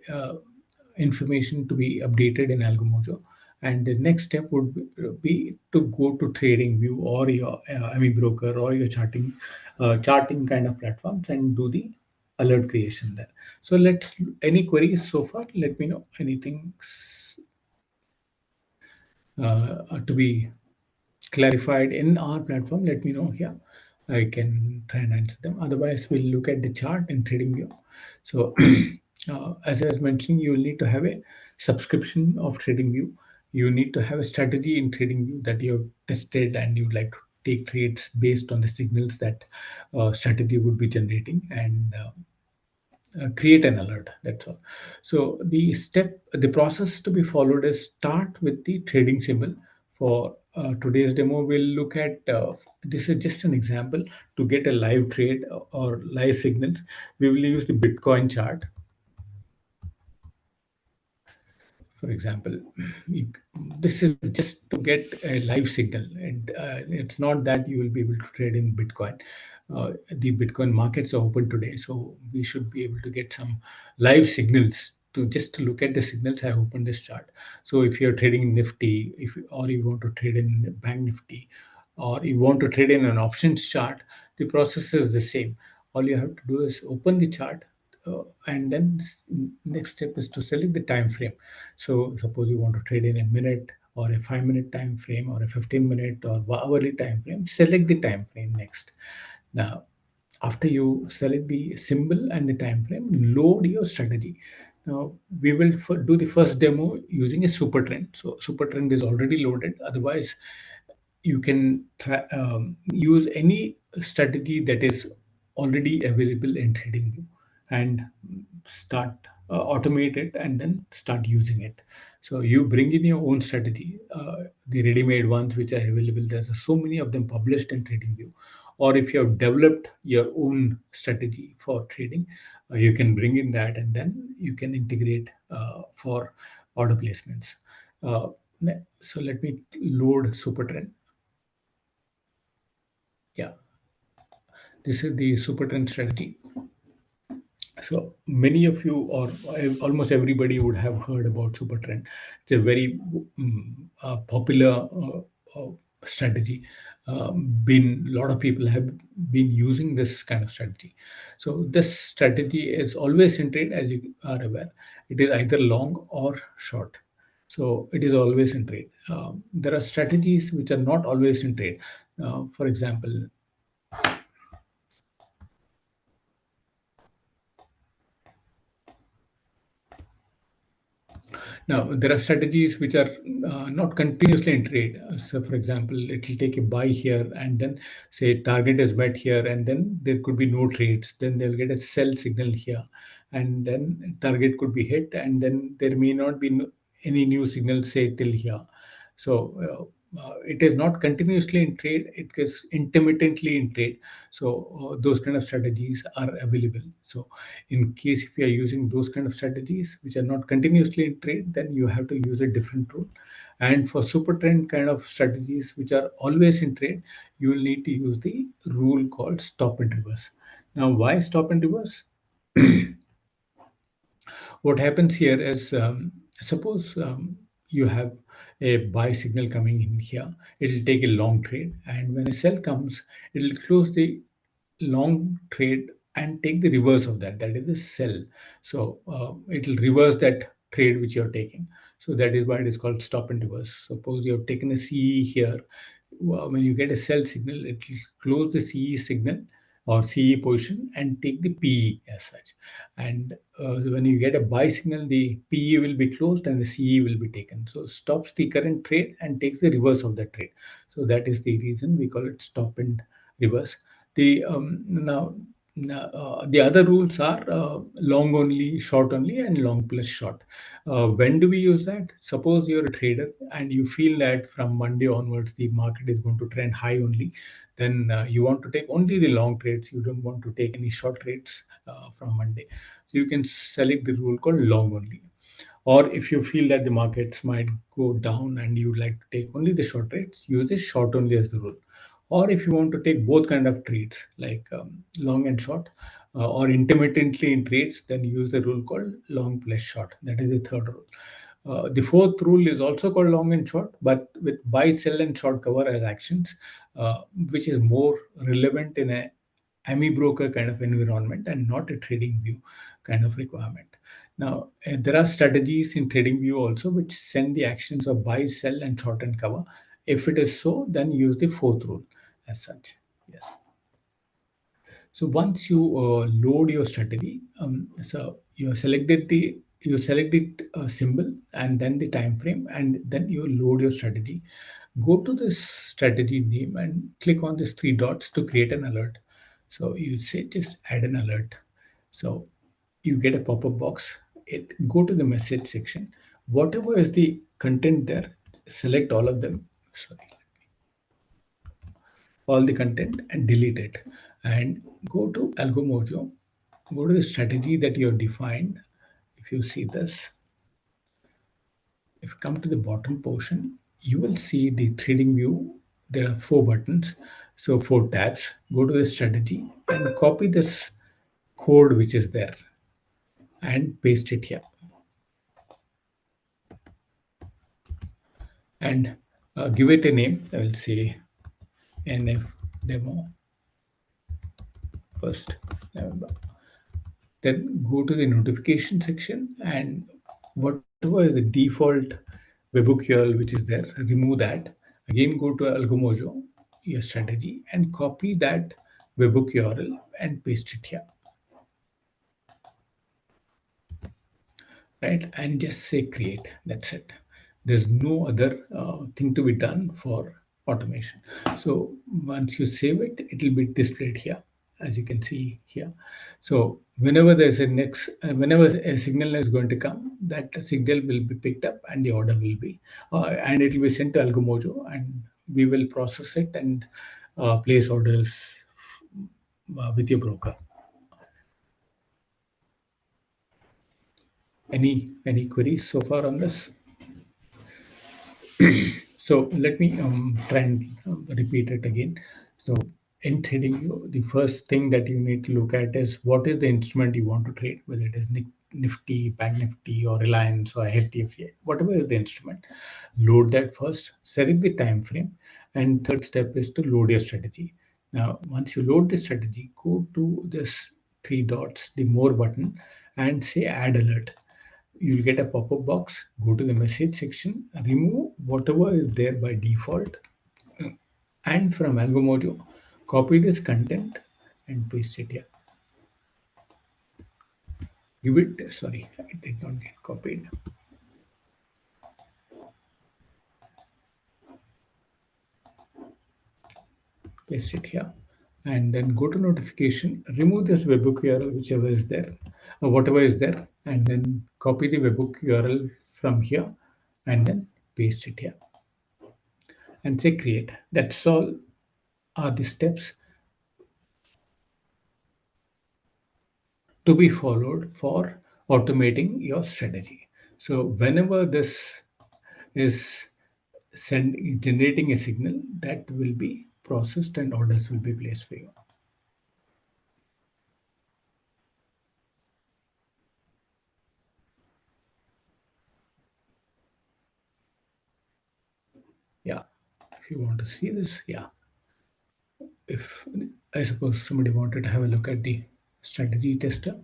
information to be updated in Algomojo. And the next step would be to go to Trading View or your Amibroker or your charting kind of platforms and do the alert creation there. So let's any queries so far. Let me know anything to be clarified in our platform. Let me know here. I can try and answer them. Otherwise, we'll look at the chart in TradingView. So, as I was mentioning, you will need to have a subscription of TradingView. You need to have a strategy in TradingView that you have tested and you'd like to take trades based on the signals that strategy would be generating, and create an alert. That's all. So the process to be followed is start with the trading symbol. For today's demo, we'll look at this is just an example. To get a live trade or live signals, we will use the Bitcoin chart. For example, you, this is just to get a live signal, and it's not that you will be able to trade in Bitcoin. The Bitcoin markets are open today, so we should be able to get some live signals. To just to look at the signals, I opened this chart. So if you're trading in Nifty, or you want to trade in Bank Nifty, or you want to trade in an options chart, the process is the same. All you have to do is open the chart, and then next step is to select the time frame. So suppose you want to trade in a minute or a 5 minute time frame or a 15 minute or hourly time frame, select the time frame next. Now, after you select the symbol and the time frame, load your strategy. Now we will do the first demo using a super trend. So super trend is already loaded. Otherwise, you can use any strategy that is already available in TradingView and start automate it and then start using it. So you bring in your own strategy, the ready-made ones which are available. There's so many of them published in TradingView. Or if you have developed your own strategy for trading, you can bring in that and then you can integrate for order placements. Uh, so let me load super trend. Yeah, this is the super trend strategy. So many of you, or almost everybody, would have heard about super trend. It's a very popular strategy. Been A lot of people have been using this kind of strategy. So this strategy is always in trade, as you are aware. It is either long or short. So it is always in trade. There are strategies which are not always in trade. For example, now, there are strategies which are not continuously in trade. So, for example, it will take a buy here and then say target is met here, and then there could be no trades. Then they'll get a sell signal here, and then target could be hit, and then there may not be any new signal, say, till here. So, it is not continuously in trade, it is intermittently in trade. So, those kind of strategies are available. So, in case if you are using those kind of strategies which are not continuously in trade, then you have to use a different rule. And for super trend kind of strategies which are always in trade, you will need to use the rule called stop and reverse. Now, why stop and reverse? What happens here is, suppose you have a buy signal coming in here, it will take a long trade, and when a sell comes, it will close the long trade and take the reverse of that. That is the sell. So it will reverse that trade which you're taking. So that is why it is called stop and reverse. Suppose you have taken a CE here. When you get a sell signal, it will close the CE signal or CE position and take the PE as such. And when you get a buy signal, the PE will be closed and the CE will be taken. So stops the current trade and takes the reverse of that trade. So that is the reason we call it stop and reverse. The other rules are long only, short only, and long plus short. When do we use that? Suppose you're a trader and you feel that from Monday onwards the market is going to trend high only, then you want to take only the long trades. You don't want to take any short trades from Monday. So you can select the rule called long only. Or if you feel that the markets might go down and you'd like to take only the short trades, use the short only as the rule. Or if you want to take both kind of trades, like long and short, or intermittently in trades, then use the rule called long plus short. That is the third rule. The fourth rule is also called long and short, but with buy, sell, and short cover as actions, which is more relevant in a Amibroker kind of environment and not a trading view kind of requirement. Now, there are strategies in trading view also which send the actions of buy, sell, and short and cover. If it is so, then use the fourth rule as such. Yes. So once you load your strategy, so you select the symbol and then the time frame, and then you load your strategy. Go to this strategy name and click on these three dots to create an alert. So you say just add an alert. So you get a pop-up box. It go to the message section. Whatever is the content there, select all of them. Sorry, all the content and delete it, and go to Algomojo, go to the strategy that you have defined. If you see this, if you come to the bottom portion, you will see the trading view. There are four buttons, so four tabs. Go to the strategy and copy this code which is there and paste it here, and give it a name. I will say NF demo first November. Then go to the notification section, and whatever is the default webhook URL which is there, remove that. Again, go to Algomojo, your strategy, and copy that webhook URL and paste it here, right? And just say create. That's it. There's no other thing to be done for automation. So once you save it, it will be displayed here, as you can see here. So whenever there's a next, whenever a signal is going to come, that signal will be picked up and the order will be, and it will be sent to Algomojo, and we will process it and place orders with your broker. Any queries so far on this? So let me try and repeat it again. So in trading, the first thing that you need to look at is what is the instrument you want to trade, whether it is Nifty, Bank Nifty, or Reliance, or HDFC, whatever is the instrument. Load that first, select the time frame, And third step is to load your strategy. Now, once you load the strategy, go to this three dots, the more button, and say add alert. You'll get a pop-up box. Go to the message section, remove whatever is there by default, and from Algomojo, copy this content and paste it here. Give it, sorry, it did not get copied. Paste it here. And then go to notification, remove this webhook URL, whichever is there, or whatever is there, and then copy the webhook URL from here and then paste it here and say create. That's all are the steps to be followed for automating your strategy. So whenever this is generating a signal, that will be processed and orders will be placed for you. Yeah, if you want to see this, yeah. If I suppose somebody wanted to have a look at the strategy tester,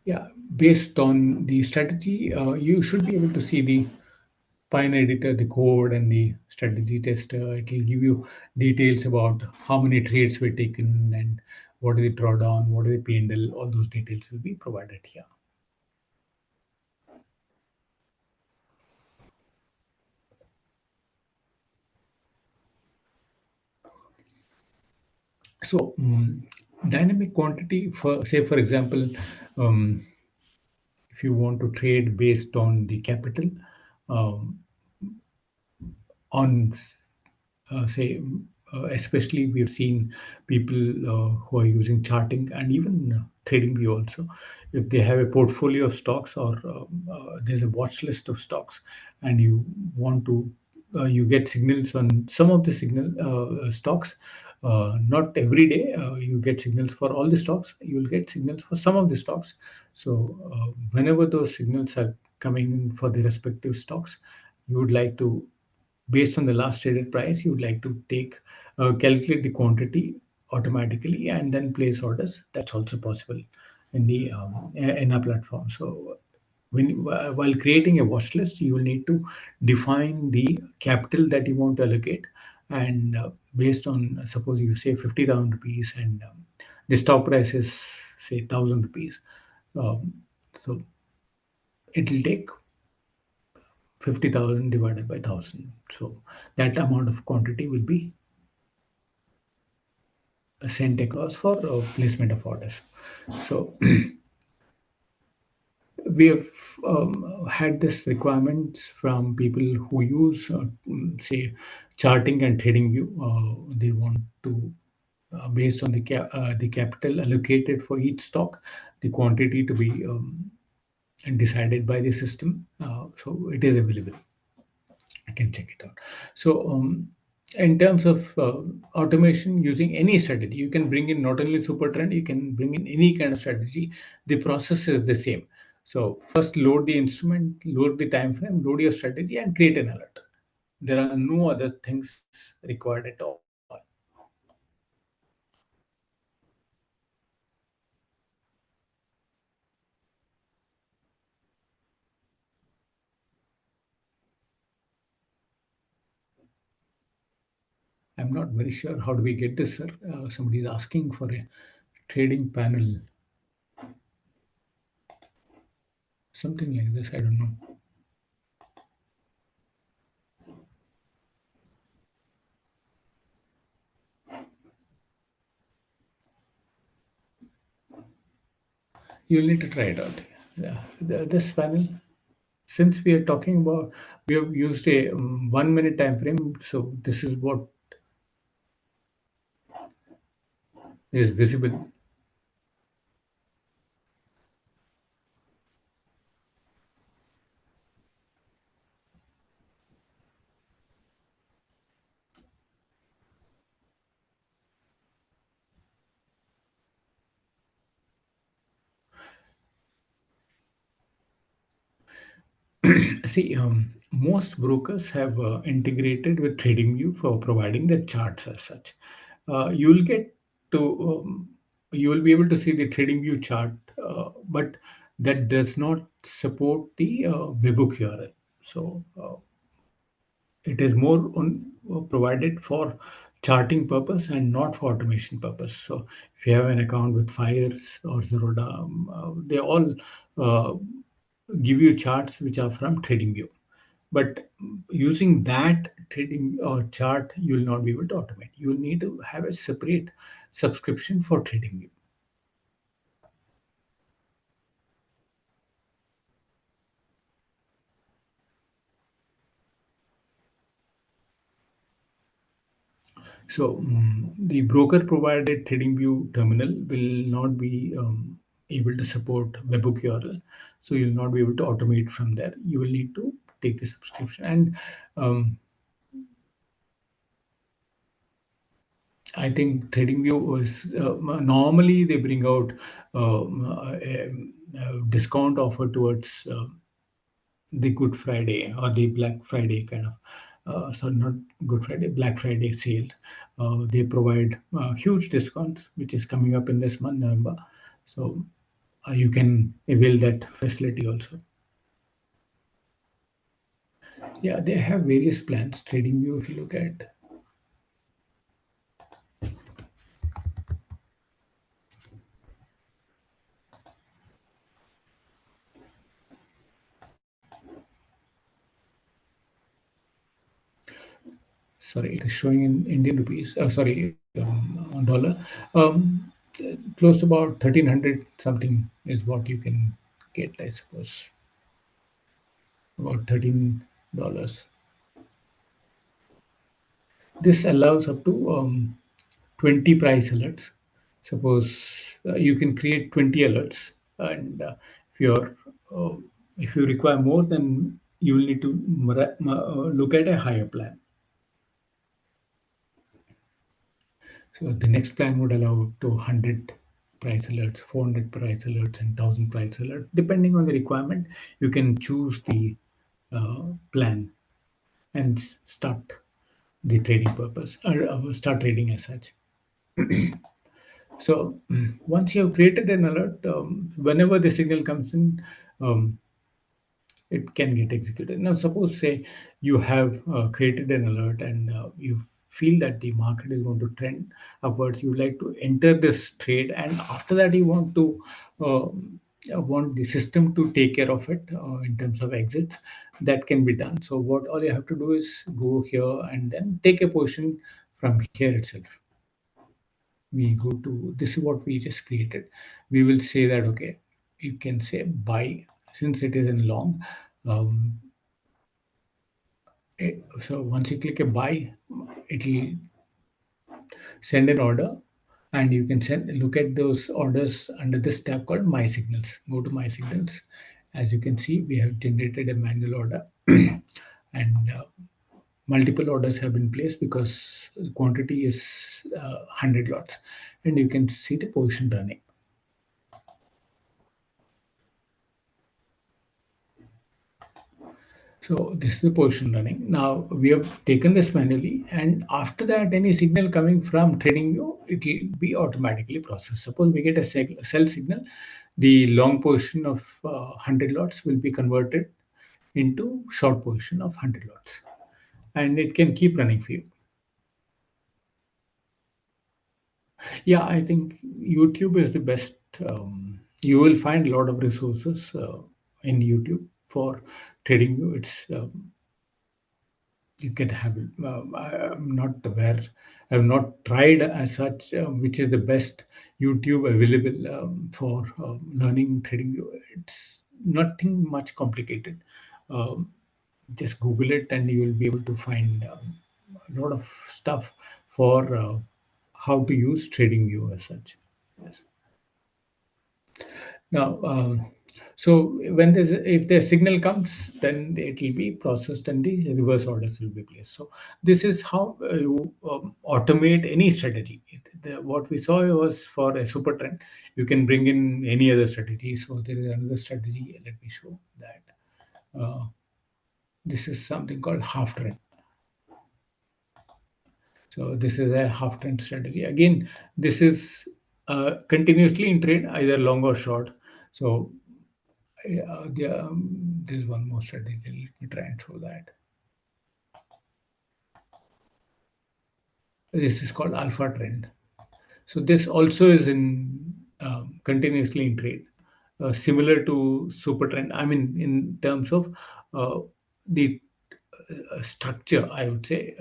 yeah, based on the strategy, you should be able to see the Pine editor, the code, and the strategy tester. It will give you details about how many trades were taken and what is the drawdown, what is the P&L. All those details will be provided here. So, dynamic quantity, for say, for example, um, if you want to trade based on the capital, um, on say especially we've seen people who are using charting and even trading view also, if they have a portfolio of stocks or there's a watch list of stocks and you want to you get signals on some of the signal stocks, not every day you get signals for all the stocks, you will get signals for some of the stocks. So whenever those signals are coming in for the respective stocks, you would like to, based on the last traded price, you would like to take calculate the quantity automatically and then place orders. That's also possible in the in our platform. So while creating a watch list, you will need to define the capital that you want to allocate, and based on, suppose you say 50,000 rupees and the stock price is say 1,000 rupees, um, so it will take 50,000 divided by 1,000. So that amount of quantity will be sent across for placement of orders. So we have had this requirements from people who use, say, charting and trading view. They want to, based on the capital allocated for each stock, the quantity to be decided by the system. So it is available. I can check it out. So, in terms of automation using any strategy, you can bring in not only super trend, you can bring in any kind of strategy. The process is the same. So, first load the instrument, load the time frame, load your strategy, and create an alert. There are no other things required at all. I'm not very sure how do we get this, sir. Somebody is asking for a trading panel, something like this. I don't know. You'll need to try it out. Yeah. This panel, since we are talking about, we have used a 1 minute time frame, so this is what is visible. See, most brokers have integrated with TradingView for providing the charts as such. You'll get to you will be able to see the TradingView chart, but that does not support the webhook URL. So it is more on provided for charting purpose and not for automation purpose. So if you have an account with Fires or Zerodha, they all uh, give you charts which are from TradingView. But using that trading or chart, you will not be able to automate. You will need to have a separate subscription for TradingView. So the broker provided TradingView terminal will not be able to support webhook URL. So you'll not be able to automate from there. You will need to take the subscription. And um, I think TradingView is normally they bring out a discount offer towards the Good Friday or the Black Friday kind of, sorry, not Good Friday, Black Friday sales. They provide huge discounts, which is coming up in this month, November. So you can avail that facility also. Yeah, they have various plans. TradingView, if you look at, sorry, it is showing in Indian rupees. Sorry, on dollar. Close to about 1300 something is what you can get, I suppose. About $13. This allows up to 20 price alerts. Suppose you can create 20 alerts, and if you're uh, if you require more, then you will need to look at a higher plan. So the next plan would allow up to 100 price alerts, 400 price alerts, and 1000 price alerts. Depending on the requirement, you can choose the plan and start the trading purpose or start trading as such. So once you have created an alert, whenever the signal comes in, um, it can get executed. Now, suppose say you have created an alert and you feel that the market is going to trend upwards. You would like to enter this trade, and after that, you want the system to take care of it in terms of exits. That can be done. So what all you have to do is go here and then take a position from here itself. We go to this is what we just created. We will say that okay, you can say buy since it is in long. um, so once you click a buy, it will send an order, and you can send look at those orders under this tab called my signals. Go to my signals. As you can see, we have generated a manual order and multiple orders have been placed because the quantity is 100 lots, and you can see the position running. So this is the position running. Now we have taken this manually, and after that, any signal coming from TradingView, it will be automatically processed. Suppose we get a sell signal, the long position of 100 lots will be converted into short position of 100 lots, and it can keep running for you. Yeah, I think YouTube is the best. You will find a lot of resources in YouTube for TradingView. It's you can have it. I'm not aware. I've not tried as such, which is the best YouTube available for learning trading. It's nothing much complicated. Um, just Google it, and you will be able to find a lot of stuff for how to use TradingView as such. Yes. Now, so when there's if the signal comes, then it will be processed and the reverse orders will be placed. So this is how you automate any strategy. What we saw was for a super trend. You can bring in any other strategy. So there is another strategy. Let me show that. Uh, this is something called half trend. So this is a half trend strategy. Again, this is continuously in trade, either long or short. So there's one more strategy. Let me try and show that. This is called alpha trend. So this also is in continuously in trade, similar to super trend. I mean, in terms of the structure, I would say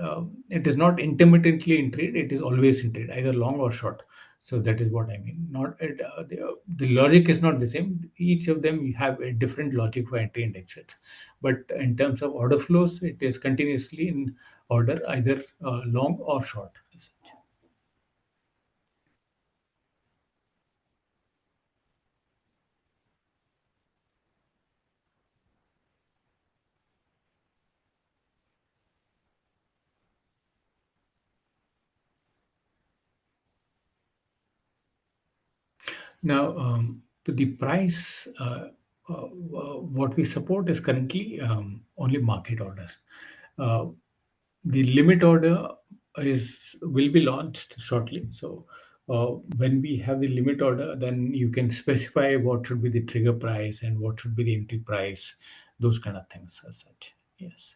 it is not intermittently in trade. It is always in trade, either long or short. So that is what I mean. Not the logic is not the same. Each of them you have a different logic for entry and exits. But in terms of order flows, it is continuously in order, either long or short. Now, the price, what we support is currently only market orders. Uh, the limit order is will be launched shortly. So, when we have the limit order, then you can specify what should be the trigger price and what should be the entry price, those kind of things as such. Yes.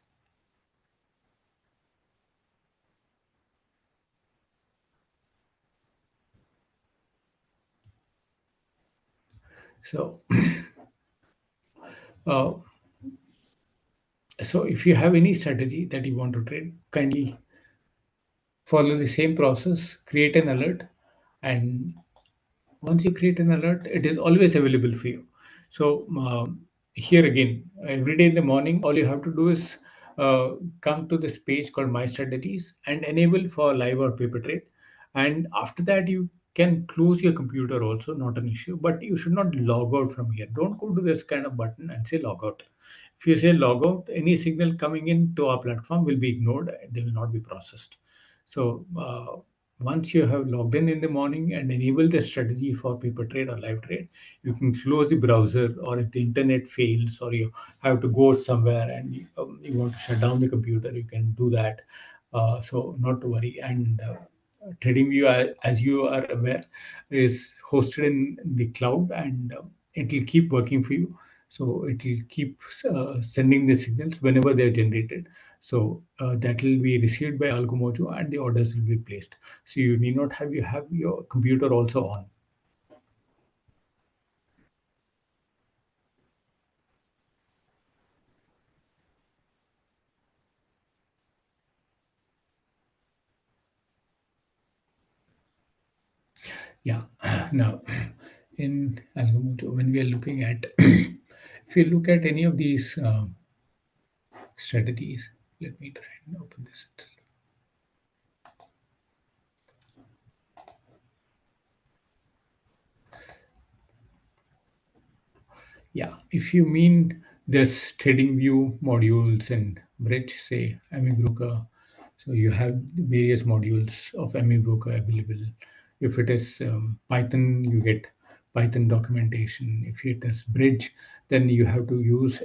So, uh, so if you have any strategy that you want to trade, kindly follow the same process, create an alert, and once you create an alert, it is always available for you. So here again, every day in the morning, all you have to do is come to this page called My Strategies and enable for live or paper trade. And after that, you can close your computer also, not an issue. But you should not log out from here. Don't go to this kind of button and say log out. If you say log out, any signal coming into our platform will be ignored. They will not be processed. So once you have logged in the morning and enable the strategy for paper trade or live trade, you can close the browser, or if the internet fails or you have to go somewhere and you want to shut down the computer, you can do that. So not to worry. And TradingView, as you are aware, is hosted in the cloud, and it will keep working for you. So it will keep sending the signals whenever they are generated. So that will be received by Algomojo, and the orders will be placed. So you need not have your computer also on. Yeah. Now, in Algomojo, when we are looking at, if you look at any of these strategies, let me try and open this. Yeah, if you mean this trading view modules and bridge, say Amibroker, so you have various modules of Amibroker available. If it is Python, you get Python documentation. If it is bridge, then you have to use,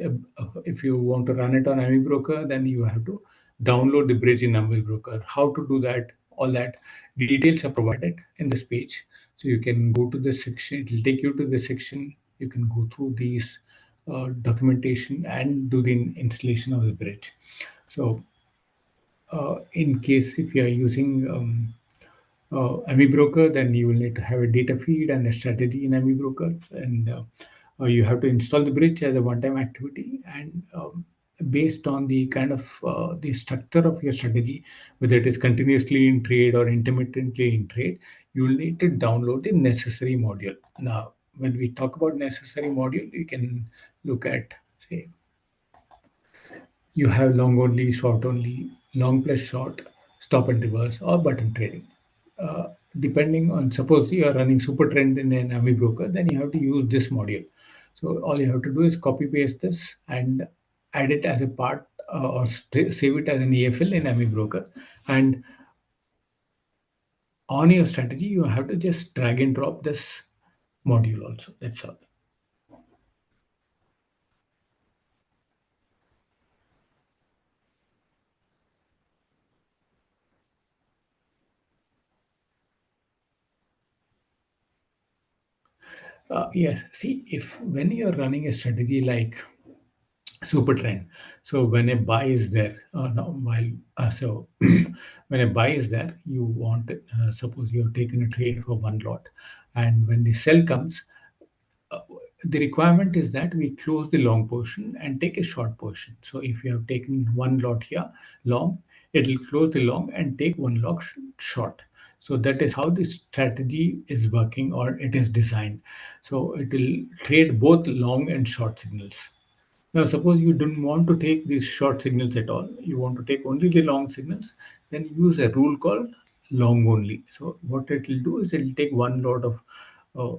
if you want to run it on Amibroker, then you have to download the bridge in Amibroker. How to do that, all that details are provided in this page. So you can go to this section, it will take you to the section. You can go through these documentation and do the installation of the bridge. So in case if you are using Amibroker, then you will need to have a data feed and a strategy in Amibroker, and you have to install the bridge as a one-time activity. And based on the kind of the structure of your strategy, whether it is continuously in trade or intermittently in trade, you will need to download the necessary module. Now, when we talk about necessary module, you can look at, say, you have long only, short only, long plus short, stop and reverse, or button trading. Depending on, suppose you are running super trend in an AMI broker, then you have to use this module. So all you have to do is copy paste this and add it as a part, or save it as an EFL in AMI broker. And on your strategy, you have to just drag and drop this module also. That's all. Yes. See, if when you're running a strategy like super trend, so when a buy is there, no, while so when a buy is there, you want suppose you have taken a trade for one lot, and when the sell comes, uh, the requirement is that we close the long portion and take a short portion. So if you have taken one lot here long, it will close the long and take one lot short. So that is how the strategy is working, or it is designed. So it will trade both long and short signals. Now, suppose you don't want to take these short signals at all, you want to take only the long signals, then use a rule called long only. So, what it will do is it will take one lot of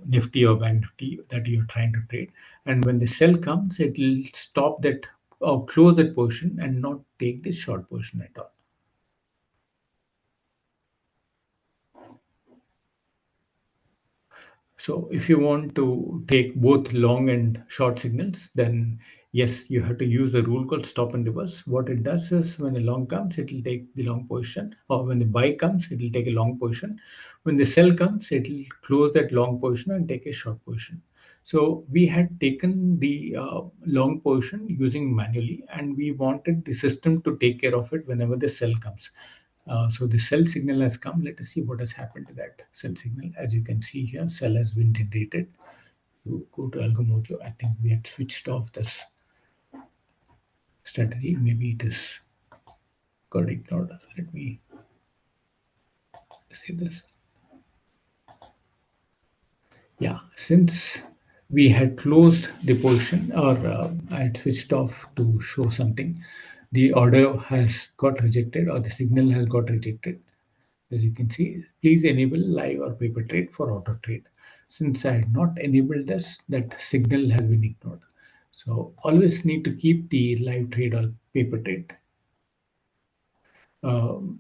Nifty or Bank Nifty that you're trying to trade, and when the sell comes, it will stop that or close that portion and not take the short portion at all. So if you want to take both long and short signals, then yes, you have to use the rule called stop and reverse. What it does is when a long comes, it will take the long position, or when the buy comes, it will take a long position. When the sell comes, it will close that long position and take a short position. So we had taken the long position using manually, and we wanted the system to take care of it whenever the sell comes. So the sell signal has come. Let us see what has happened to that sell signal. As you can see here, sell has been generated. You go to Algomojo. I think we had switched off this strategy. Maybe it is got ignored. Let me see this. Yeah, since we had closed the position, or I had switched off to show something, the order has got rejected, or the signal has got rejected. As you can see, please enable live or paper trade for auto trade. Since I had not enabled this, that signal has been ignored. So always need to keep the live trade or paper trade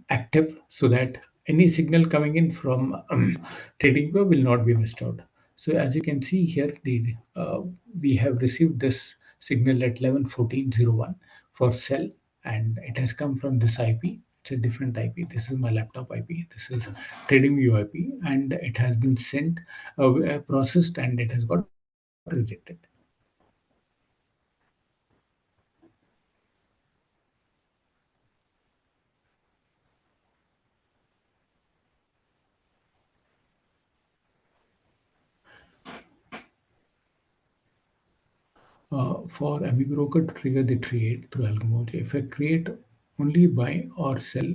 active, so that any signal coming in from trading floor will not be missed out. So as you can see here, the we have received this signal at 11:14:01 for sell, and it has come from this IP. It's a different IP. This is my laptop IP. This is TradingView IP, and it has been sent, processed, and it has got rejected. For Amibroker to trigger the trade through Algomojo, if I create only buy or sell.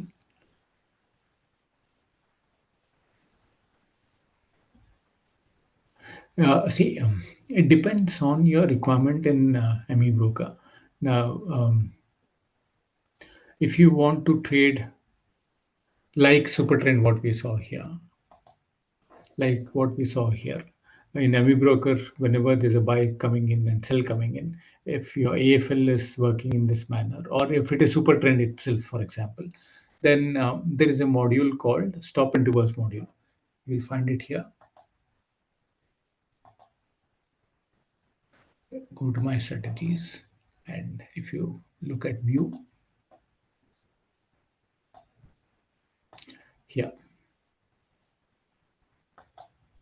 See, it depends on your requirement in Amibroker. Now, if you want to trade like super trend, what we saw here, like what we saw here in Amibroker, whenever there's a buy coming in and sell coming in, if your AFL is working in this manner, or if it is super trend itself, for example, then there is a module called stop and reverse module. You'll find it here. Go to my strategies, and if you look at view here,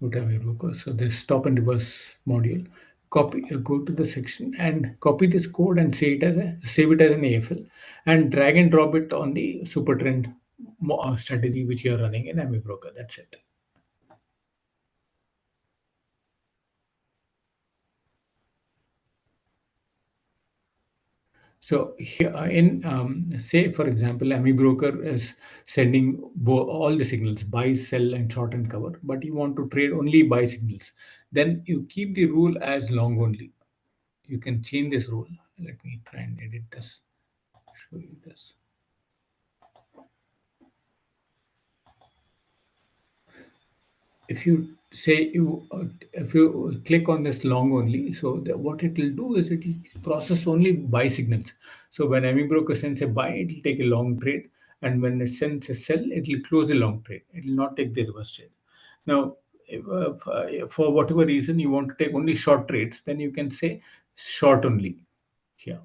Amibroker. So this stop and reverse module. Copy, go to the section and copy this code and save it as an AFL, and drag and drop it on the super trend strategy which you are running in Amibroker. That's it. So here in say for example, Amibroker is sending all the signals buy, sell, and short and cover, but you want to trade only buy signals. Then you keep the rule as long only. You can change this rule. Let me try and edit this. Show you this. If you say you if you click on this long only, so what it will do is it will process only buy signals. So when Amibroker sends a buy, it will take a long trade, and when it sends a sell, it will close a long trade. It will not take the reverse trade. Now, if, for whatever reason you want to take only short trades, then you can say short only here.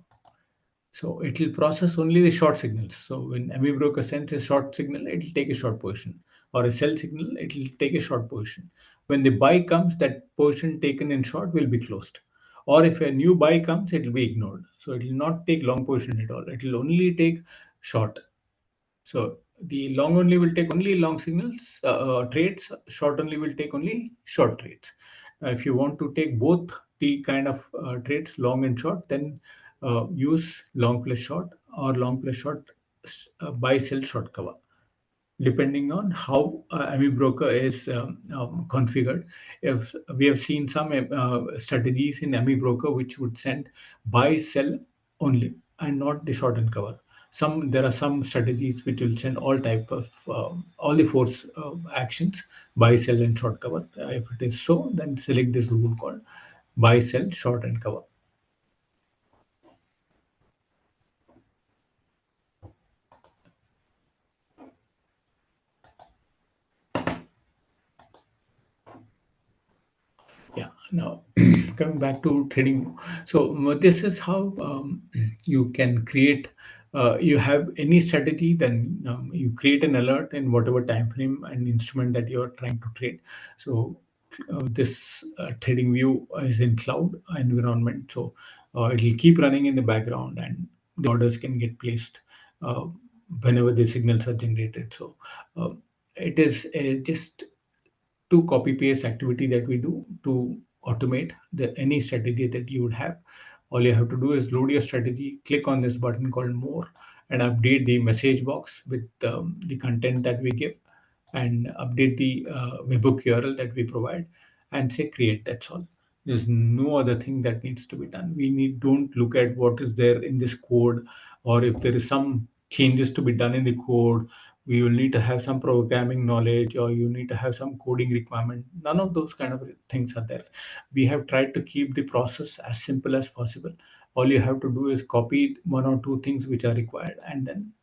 So it will process only the short signals. So when Amibroker sends a short signal, it will take a short position, or a sell signal, it will take a short position. When the buy comes, that position taken in short will be closed. Or if a new buy comes, it will be ignored. So it will not take long position at all. It will only take short. So the long only will take only long signals trades. Short only will take only short trades. If you want to take both the kind of trades, long and short, then use long plus short, or long plus short, buy sell short cover, depending on how Amibroker is configured. If we have seen some strategies in Amibroker which would send buy sell only and not the short and cover. There are some strategies which will send all type of all the four actions, buy sell and short cover. If it is so, then select this rule called buy sell short and cover. Yeah. Now, coming back to trading, so this is how you can create. You have any strategy, then you create an alert in whatever time frame and instrument that you're trying to trade. So this trading view is in cloud environment, so it will keep running in the background, and the orders can get placed uh, whenever the signals are generated. So it is just to copy paste activity that we do to automate any strategy that you would have. All you have to do is load your strategy, click on this button called more, and update the message box with the content that we give, and update the webhook URL that we provide, and say create. That's all. There's no other thing that needs to be done. Don't look at what is there in this code, or if there is some changes to be done in the code. We will need to have some programming knowledge, or you need to have some coding requirement. None of those kind of things are there. We have tried to keep the process as simple as possible. All you have to do is copy one or two things which are required, and then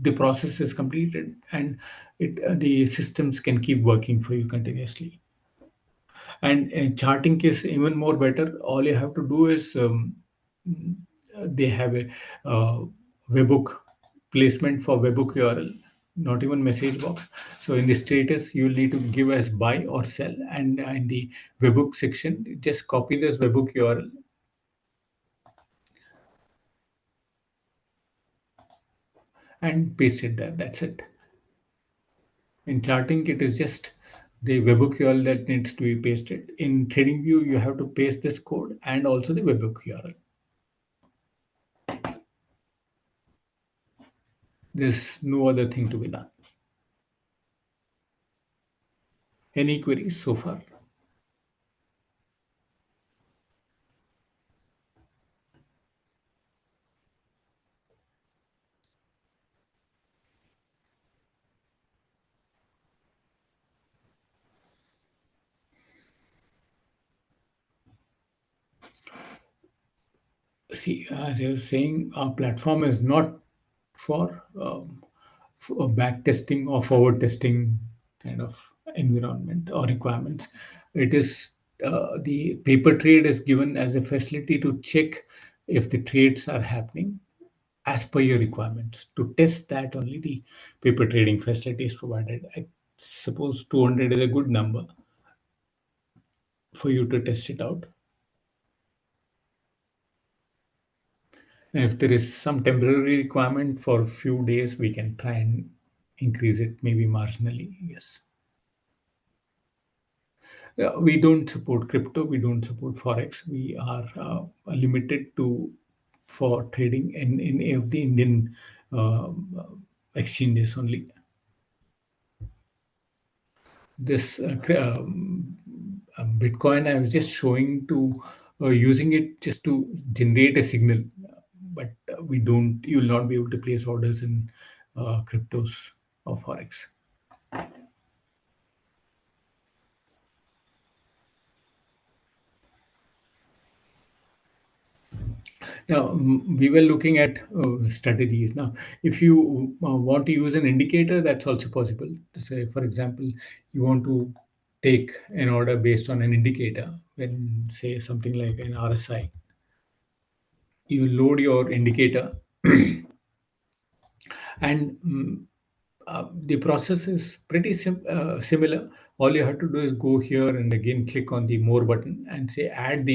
the process is completed, and the systems can keep working for you continuously. And charting is even more better. All you have to do is they have a webhook placement for webhook URL, not even message box. So in the status, you'll need to give as buy or sell, and in the webhook section, just copy this webhook URL and paste it there. That's it. In charting, it is just the webhook URL that needs to be pasted. In TradingView, you have to paste this code and also the webhook URL. There's no other thing to be done. Any queries so far? See, as I was saying, our platform is not for back testing or forward testing kind of environment or requirements. It is the paper trade is given as a facility to check if the trades are happening as per your requirements. To test that, only the paper trading facility is provided. I suppose 200 is a good number for you to test it out. If there is some temporary requirement for a few days, we can try and increase it maybe marginally. Yes. We don't support crypto. We don't support forex. We are limited to for trading in any of the Indian exchanges only. This Bitcoin, I was just showing to using it just to generate a signal, but we don't. You will not be able to place orders in cryptos or forex. Now, we were looking at strategies. Now, if you want to use an indicator, that's also possible. Say, for example, you want to take an order based on an indicator when, say, something like an RSI. you load your indicator, and the process is pretty similar. All you have to do is go here and again click on the more button and say add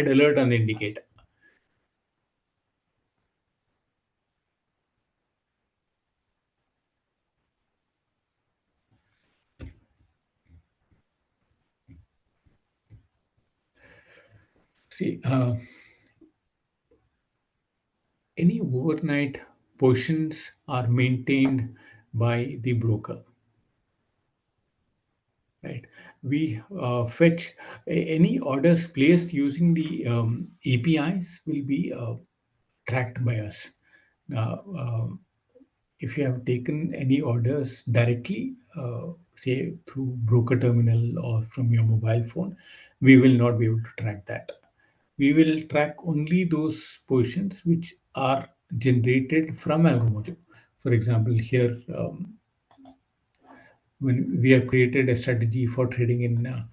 alert on the indicator. See, any overnight positions are maintained by the broker, right? We fetch any orders placed using the APIs will be tracked by us. Now, if you have taken any orders directly, say through broker terminal or from your mobile phone, we will not be able to track that. We will track only those positions which are generated from Algomojo. For example, here, when we have created a strategy for trading in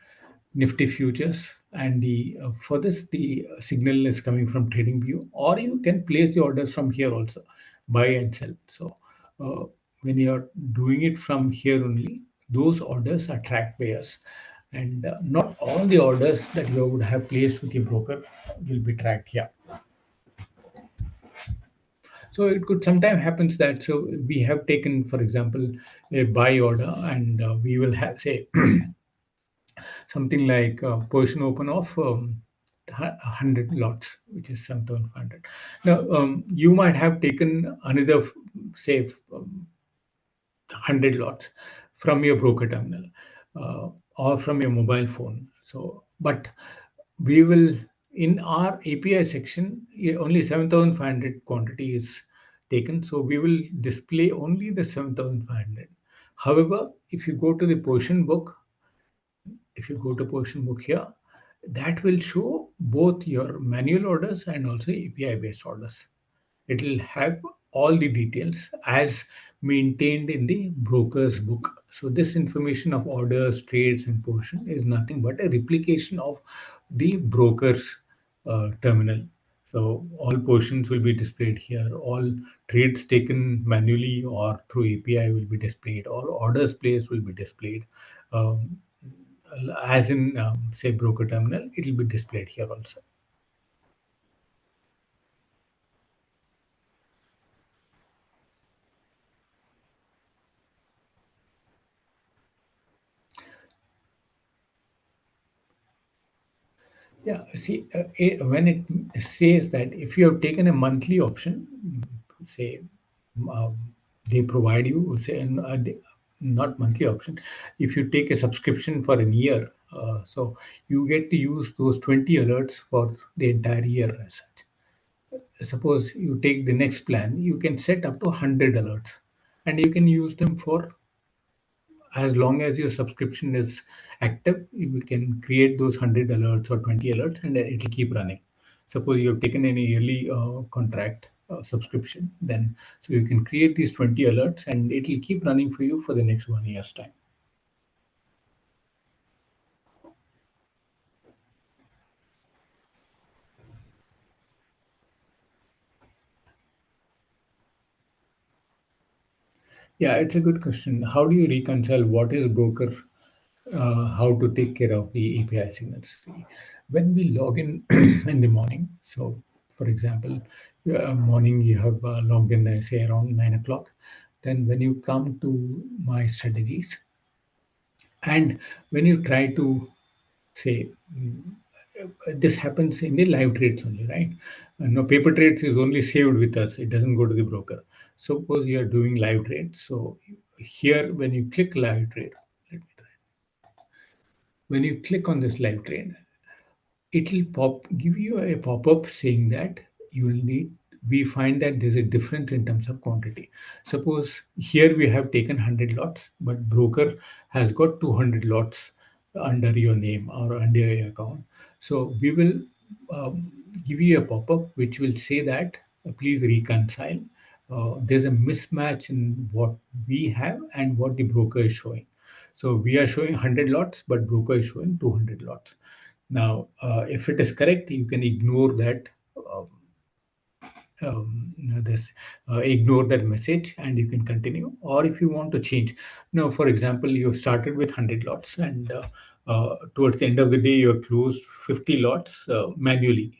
Nifty futures, and the for this the signal is coming from trading view, or you can place the orders from here also, buy and sell. So uh, when you are doing it from here only, those orders are tracked by us, and not all the orders that you would have placed with your broker will be tracked here. So it could sometimes happens that, so we have taken, for example, a buy order, and we will have, say, something like position open of 100 lots, which is 7,500. Now, you might have taken another, say, 100 lots from your broker terminal, or from your mobile phone. So, but we will, in our API section, only 7,500 quantity is taken. So we will display only the 7,500. However, if you go to position book here, that will show both your manual orders and also API based orders. It will have all the details as maintained in the broker's book. So this information of orders, trades, and position is nothing but a replication of the broker's terminal. So all positions will be displayed here. All trades taken manually or through API will be displayed. All orders placed will be displayed. Um, as in, say, broker terminal, it will be displayed here also. Yeah, see, when it says that if you have taken a monthly option, say, um, they provide you, say, not monthly option, if you take a subscription for a year, so you get to use those 20 alerts for the entire year as such. Suppose you take the next plan, you can set up to 100 alerts, and you can use them for as long as your subscription is active. You can create those 100 alerts or 20 alerts, and it will keep running. Suppose you have taken any yearly contract subscription, then so you can create these 20 alerts, and it will keep running for you for the next 1 year's time. Yeah, it's a good question. How do you reconcile what is broker, how to take care of the API signals? When we log in in the morning, so for example, morning you have logged in, say, around 9 o'clock. Then when you come to my strategies, and when you try to, say, this happens in the live trades only, right? No, paper trades is only saved with us, it doesn't go to the broker. Suppose you are doing live trades, so here when you click live trade, let me try. When you click on this live trade, it will give you a pop-up saying that you will need, we find that there's a difference in terms of quantity. Suppose here we have taken 100 lots, but broker has got 200 lots under your name or under your account. So we will um, give you a pop-up which will say that please reconcile. There's a mismatch in what we have and what the broker is showing. So we are showing 100 lots, but broker is showing 200 lots. Now, if it is correct, you can ignore that this ignore that message and you can continue. Or if you want to change, now for example you started with 100 lots and towards the end of the day you have closed 50 lots manually.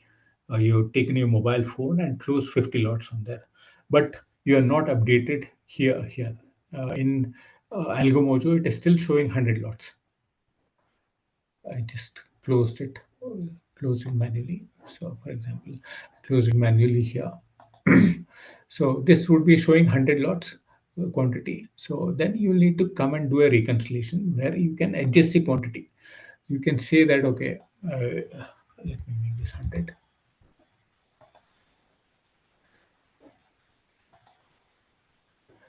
You've taken your mobile phone and closed 50 lots on there, but you are not updated here in Algomojo. It is still showing 100 lots. I just closed it manually. So, for example, close it manually here. So this would be showing 100 lots quantity. So then you need to come and do a reconciliation where you can adjust the quantity. You can say that, okay, let me make this 100.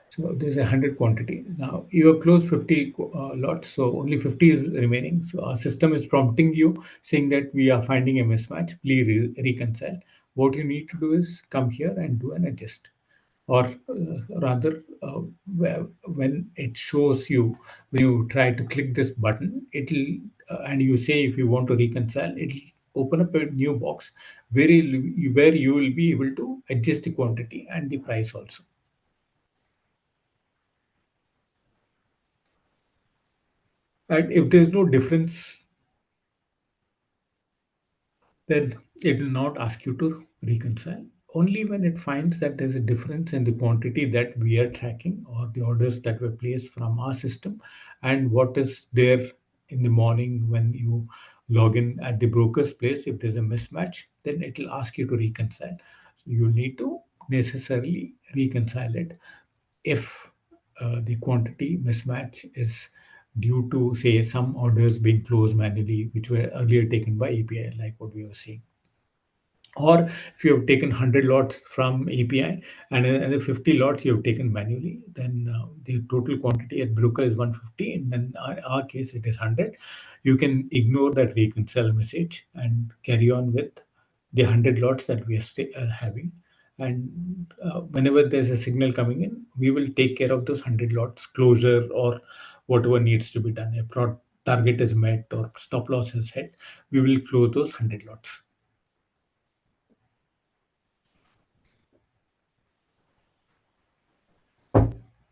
So there's a 100 quantity. Now you have closed 50 lots, so only 50 is remaining. So our system is prompting you saying that we are finding a mismatch. Please reconcile. What you need to do is come here and do an adjust. Or rather, when it shows you, when you try to click this button, it'll and you say if you want to reconcile, it'll open up a new box where you will be able to adjust the quantity and the price also. And if there's no difference, then it will not ask you to reconcile. Only when it finds that there's a difference in the quantity that we are tracking or the orders that were placed from our system and what is there in the morning when you log in at the broker's place, if there's a mismatch, then it will ask you to reconcile. So you need to necessarily reconcile it if the quantity mismatch is due to, say, some orders being closed manually, which were earlier taken by API, like what we were seeing. Or if you have taken 100 lots from API and another 50 lots you have taken manually, then the total quantity at broker is 150, and then our case it is 100. You can ignore that reconcile message and carry on with the 100 lots that we are having. And whenever there's a signal coming in, we will take care of those 100 lots closure or whatever needs to be done. If target is met or stop loss is hit, we will close those 100 lots.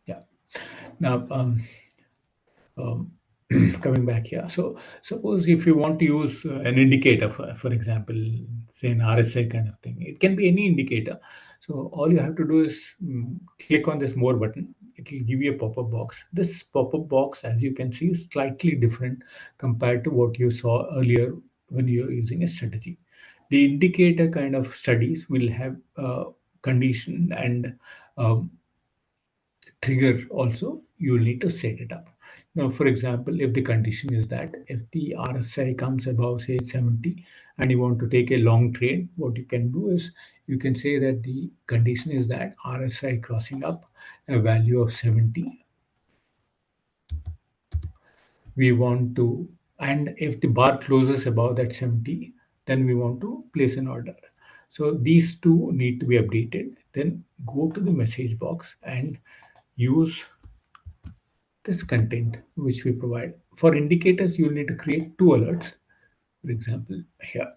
Yeah. Now, um, coming back here. So, suppose if you want to use an indicator, for example, say an RSI kind of thing, it can be any indicator. So, all you have to do is click on this more button. It will give you a pop up box. This pop up box, as you can see, is slightly different compared to what you saw earlier when you're using a strategy. The indicator kind of studies will have condition and um, trigger also. You will need to set it up. Now for example, if the condition is that if the RSI comes above say 70 and you want to take a long trade, what you can do is you can say that the condition is that RSI crossing up a value of 70, we want to, and if the bar closes above that 70, then we want to place an order. So these two need to be updated. Then go to the message box and use this content which we provide. For indicators, you'll need to create two alerts. For example, here,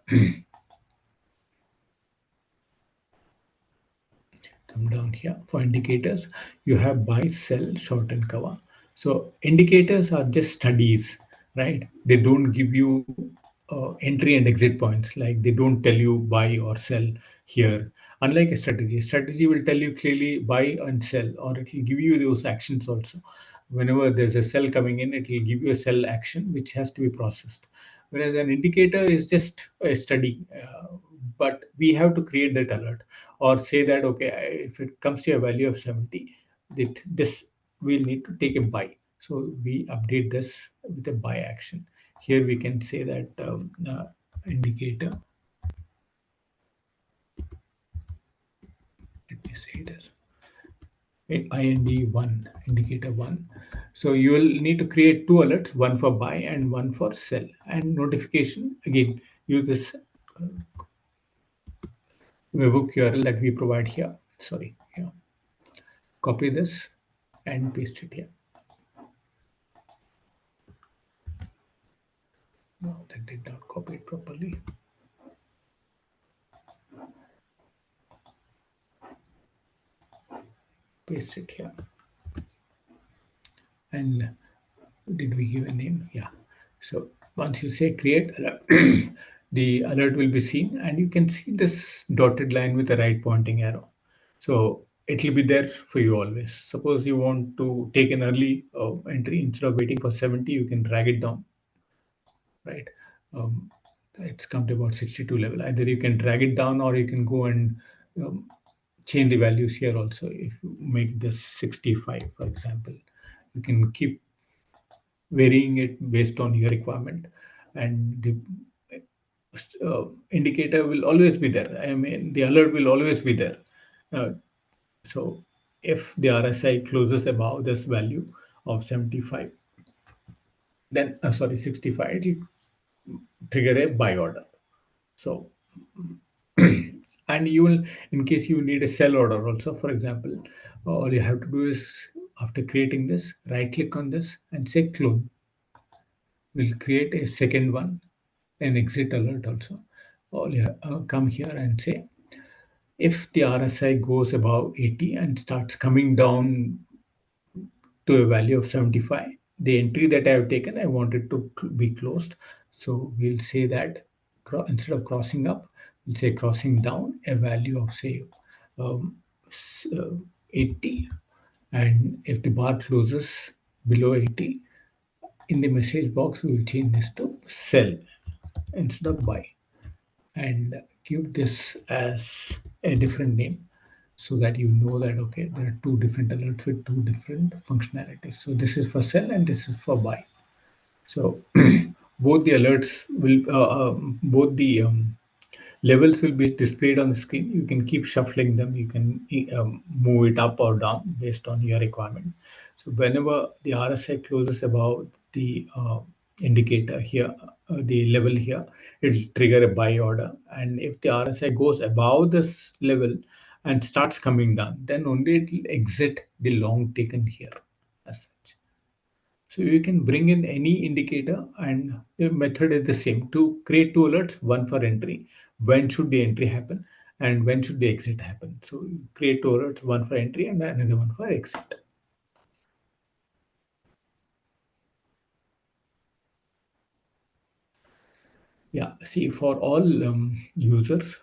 come down here. For indicators, you have buy, sell, short, and cover. So indicators are just studies, right? They don't give you entry and exit points. Like they don't tell you buy or sell here. Unlike a strategy will tell you clearly buy and sell, or it will give you those actions also. Whenever there's a sell coming in, it will give you a sell action which has to be processed. Whereas an indicator is just a study, but we have to create that alert or say that okay, if it comes to a value of 70, this we'll need to take a buy. So we update this with a buy action. Here we can say that indicator, let me say it as IND1, indicator 1. So you will need to create two alerts, one for buy and one for sell. And notification, again, use this webhook URL that we provide here. Sorry, here. Copy this and paste it here. No, that did not copy it properly. paste it here. And did we give a name? Yeah. So once you say create alert, the alert will be seen, and you can see this dotted line with the right pointing arrow. So it will be there for you always. Suppose you want to take an early entry, instead of waiting for 70, you can drag it down, right? Um, it's come to about 62 level. Either you can drag it down, or you can go and um, change the values here also. If you make this 65, for example, you can keep varying it based on your requirement, and the indicator will always be there. I mean, the alert will always be there. uh, so if the RSI closes above this value of 75, then sorry, 65, it will trigger a buy order. So and you will, in case you need a sell order also, for example, all you have to do is, after creating this, right click on this and say clone. We'll create a second one, an exit alert also. All you come here and say, if the RSI goes above 80 and starts coming down to a value of 75, the entry that I have taken, I want it to be closed. So we'll say that, instead of crossing up, we'll say crossing down a value of, say, um, 80. And if the bar closes below 80, in the message box, we will change this to sell instead of buy, and give this as a different name, so that you know that, okay, there are two different alerts with two different functionalities. So this is for sell and this is for buy. So both the alerts will both the levels will be displayed on the screen. You can keep shuffling them. You can move it up or down based on your requirement. So whenever the RSI closes above the indicator here, the level here, it will trigger a buy order. And if the RSI goes above this level and starts coming down, then only it will exit the long taken here as such. So you can bring in any indicator, and the method is the same. To create two alerts, one for entry, when should the entry happen, and when should the exit happen. So you create two alerts, one for entry and another one for exit. Yeah, see, for all users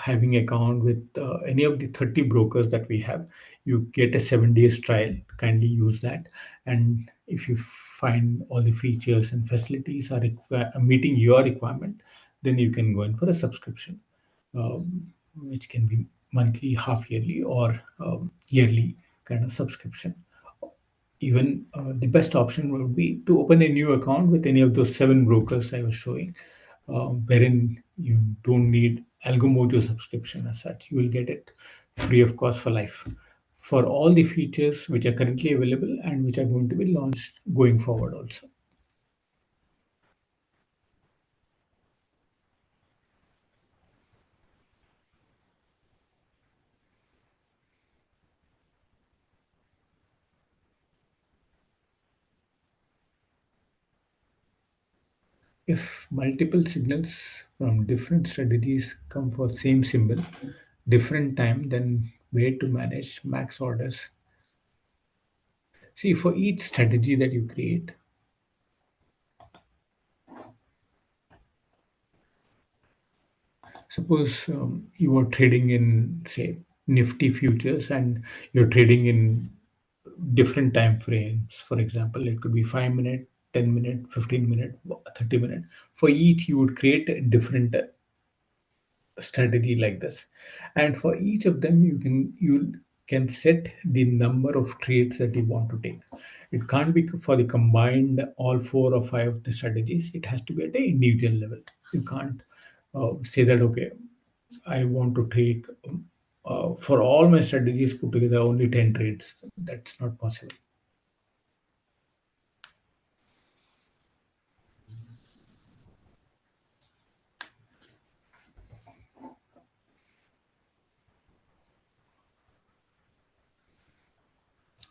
having account with any of the 30 brokers that we have, you get a 7 days trial. Kindly use that. And if you find all the features and facilities are meeting your requirement, then you can go in for a subscription, which can be monthly, half yearly, or yearly kind of subscription. Even the best option would be to open a new account with any of those 7 brokers I was showing, wherein you don't need Algomojo subscription as such. You will get it free of cost for life, for all the features which are currently available and which are going to be launched going forward also. If multiple signals from different strategies come for same symbol, different time, then way to manage max orders. See, for each strategy that you create, suppose you are trading in, say, Nifty futures, and you're trading in different time frames. For example, it could be 5 minute, 10 minute, 15 minute, 30 minute. For each, you would create a different strategy like this, and for each of them, you can set the number of trades that you want to take. It can't be for the combined all 4 or 5 of the strategies. It has to be at an individual level. You can't say that, okay, I want to take for all my strategies put together only 10 trades. That's not possible.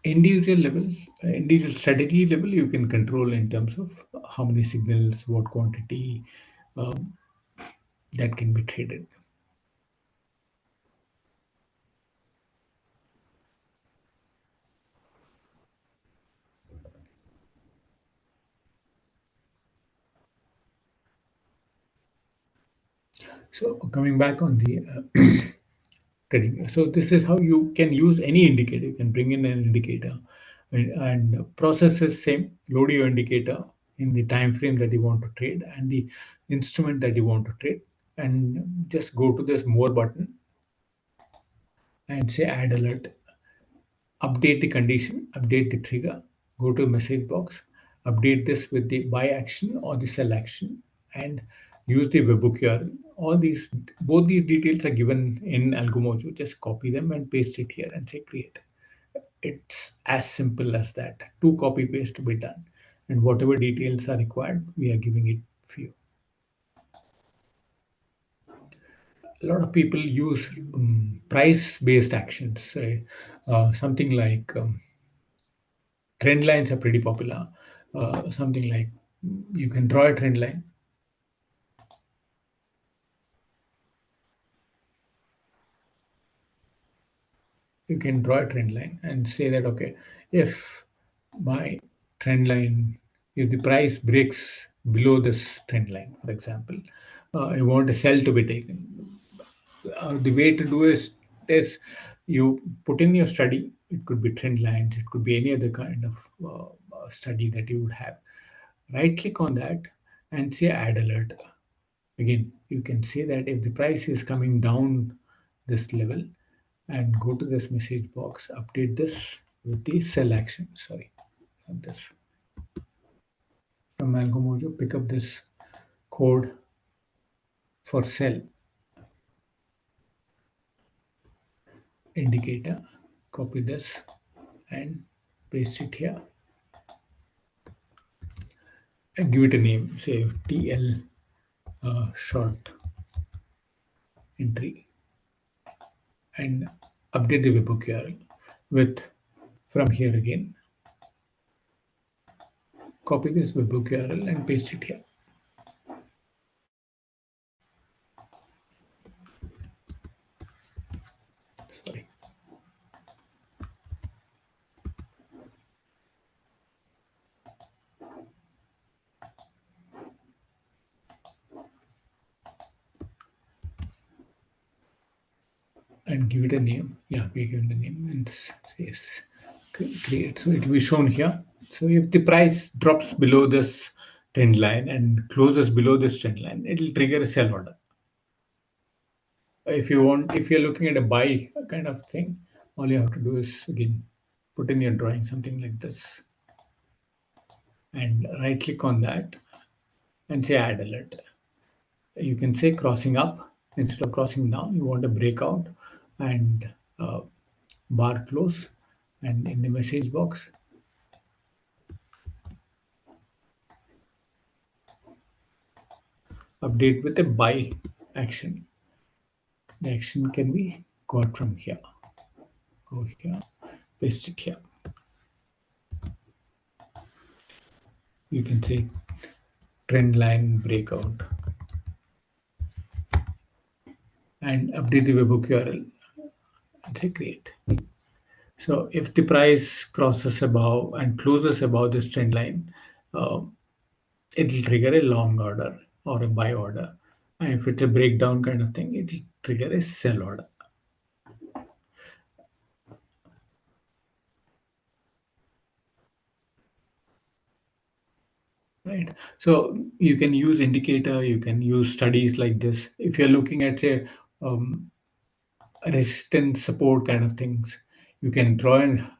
Individual level, individual strategy level, you can control in terms of how many signals, what quantity that can be traded. So coming back on the trading, so this is how you can use any indicator. You can bring in an indicator, and process is same. Load your indicator in the time frame that you want to trade and the instrument that you want to trade, and just go to this more button and say add alert. Update the condition, update the trigger, go to message box, update this with the buy action or the sell action, and use the webhook URL. All these, both these details are given in Algomojo. Just copy them and paste it here and say create. It's as simple as that. Two copy paste to be done, and whatever details are required, we are giving it for you. A lot of people use price based actions, something like trend lines are pretty popular. Something like you can draw a trend line. You can draw a trend line and say that okay, if my trend line, if the price breaks below this trend line, for example, I want a sell to be taken. The way to do is you put in your study. It could be trend lines. It could be any other kind of study that you would have. Right click on that and say add alert. Again, you can say that if the price is coming down this level, and go to this message box, update this with the sell action. Sorry, not this. From Algomojo, pick up this code for sell indicator, copy this and paste it here and give it a name, say TL short entry, and update the webhook URL with from here again. Copy this webhook URL and paste it here. Sorry. And give it a name. Yeah, we give it a name and says create. So it will be shown here. So if the price drops below this trend line and closes below this trend line, it will trigger a sell order. If you want, if you're looking at a buy kind of thing, all you have to do is again put in your drawing something like this and right click on that and say add alert. You can say crossing up instead of crossing down. You want a breakout and uh, bar close, and in the message box update with a buy action. The action can be got from here. Go here, paste it here. You can say trend line breakout and update the webhook URL and say create. So if the price crosses above and closes above this trend line, uh, it will trigger a long order or a buy order. And if it's a breakdown kind of thing, it will trigger a sell order. Right. So you can use indicator, you can use studies like this. If you're looking at say um, resistance support kind of things, you can draw a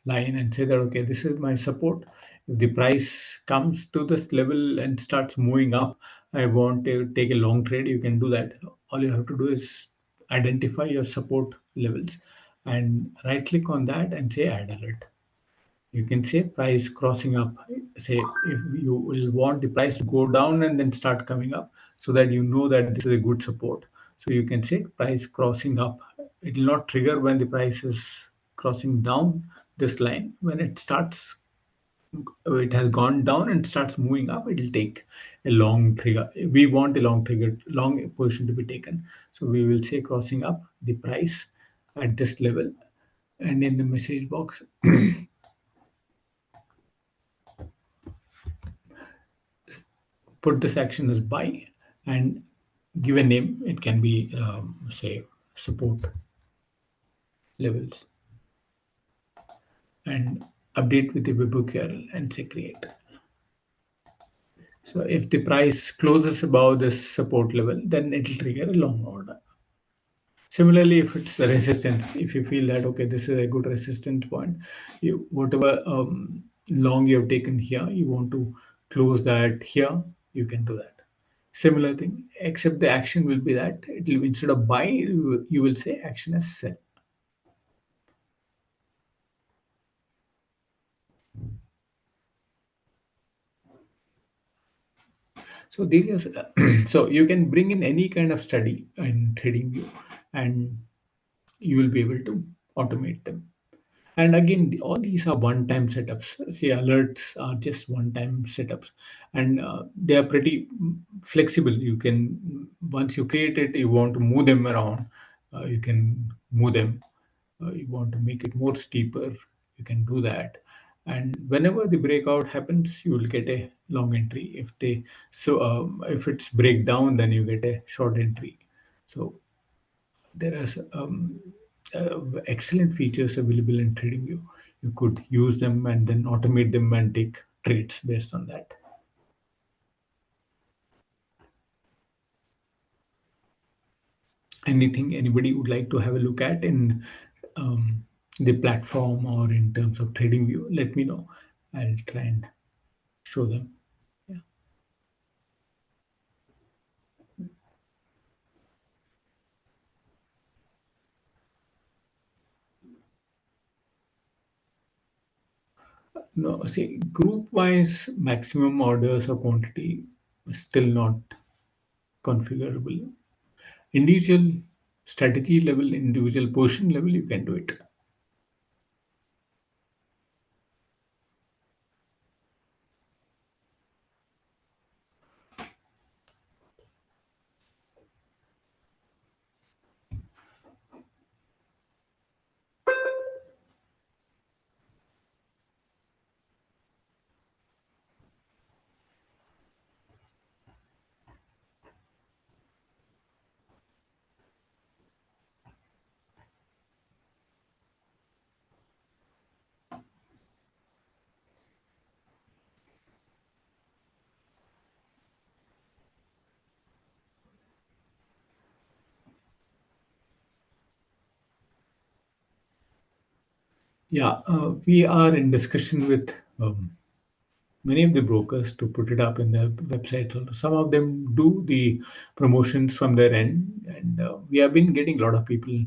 line and say that okay, this is my support. If the price comes to this level and starts moving up, I want to take a long trade. You can do that. All you have to do is identify your support levels and right click on that and say add alert. You can say price crossing up. Say if you will want the price to go down and then start coming up, so that you know that this is a good support. So you can say price crossing up. It will not trigger when the price is crossing down this line. When it starts, it has gone down and starts moving up, it will take a long trigger. We want a long trigger, long position to be taken. So we will say crossing up the price at this level, and in the message box put this action as buy and give a name. It can be, say, support levels, and update with the web URL and say create. So if the price closes above this support level, then it will trigger a long order. Similarly, if it's a resistance, if you feel that okay, this is a good resistance point, you whatever long you have taken here, you want to close that here, you can do that. Similar thing, except the action will be that it will, instead of buy, you will say action as sell. So there is, so you can bring in any kind of study in trading view, and you will be able to automate them. And again, all these are one-time setups. See, alerts are just one-time setups, and they are pretty flexible. You can, once you create it, you want to move them around, you can move them. You want to make it more steeper, you can do that. And whenever the breakout happens, you will get a long entry. If they, so if it's breakdown, then you get a short entry. So there are excellent features available in TradingView. You could use them and then automate them and take trades based on that. Anything anybody would like to have a look at in um, the platform or in terms of TradingView, let me know. I'll try and show them. Yeah. No, see, group wise maximum orders or quantity is still not configurable. Individual strategy level, individual portion level, you can do it. Yeah, we are in discussion with many of the brokers to put it up in their websites. Also, some of them do the promotions from their end, and we have been getting a lot of people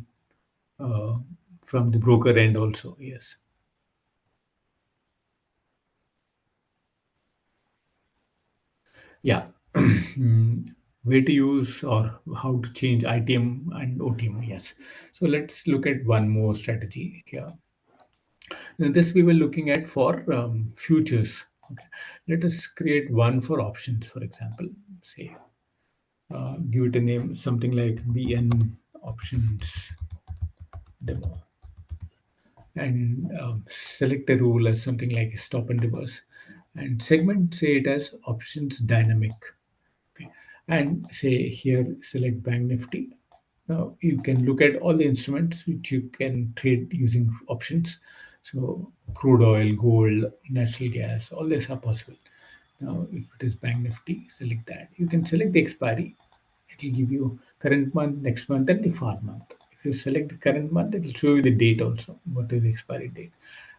uh, from the broker end also. Yes. Yeah. Way to use or how to change ITM and OTM. Yes. So let's look at one more strategy here. Now, this we were looking at for futures. Okay. Let us create one for options, for example. Say, give it a name, something like BN options demo, and select a rule as something like stop and reverse, and segment, say it as options dynamic. Okay. And say here select Bank Nifty. Now you can look at all the instruments which you can trade using options. So crude oil, gold, natural gas, all these are possible. Now if it is Bank Nifty, select that. You can select the expiry. It will give you current month, next month, and the far month. If you select the current month, it will show you the date also, what is the expiry date.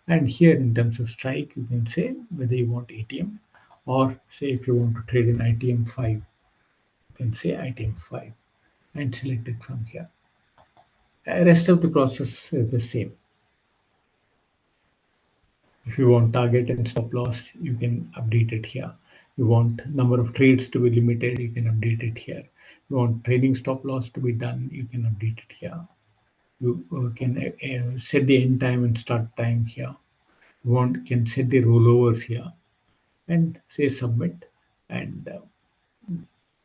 And here in terms of strike, you can say whether you want ATM, or say if you want to trade in ITM 5, you can say ITM 5 and select it from here. Rest of the process is the same. If you want target and stop loss, you can update it here. You want number of trades to be limited, you can update it here. You want trading stop loss to be done, you can update it here. You can set the end time and start time here. You want can set the rollovers here and say submit, and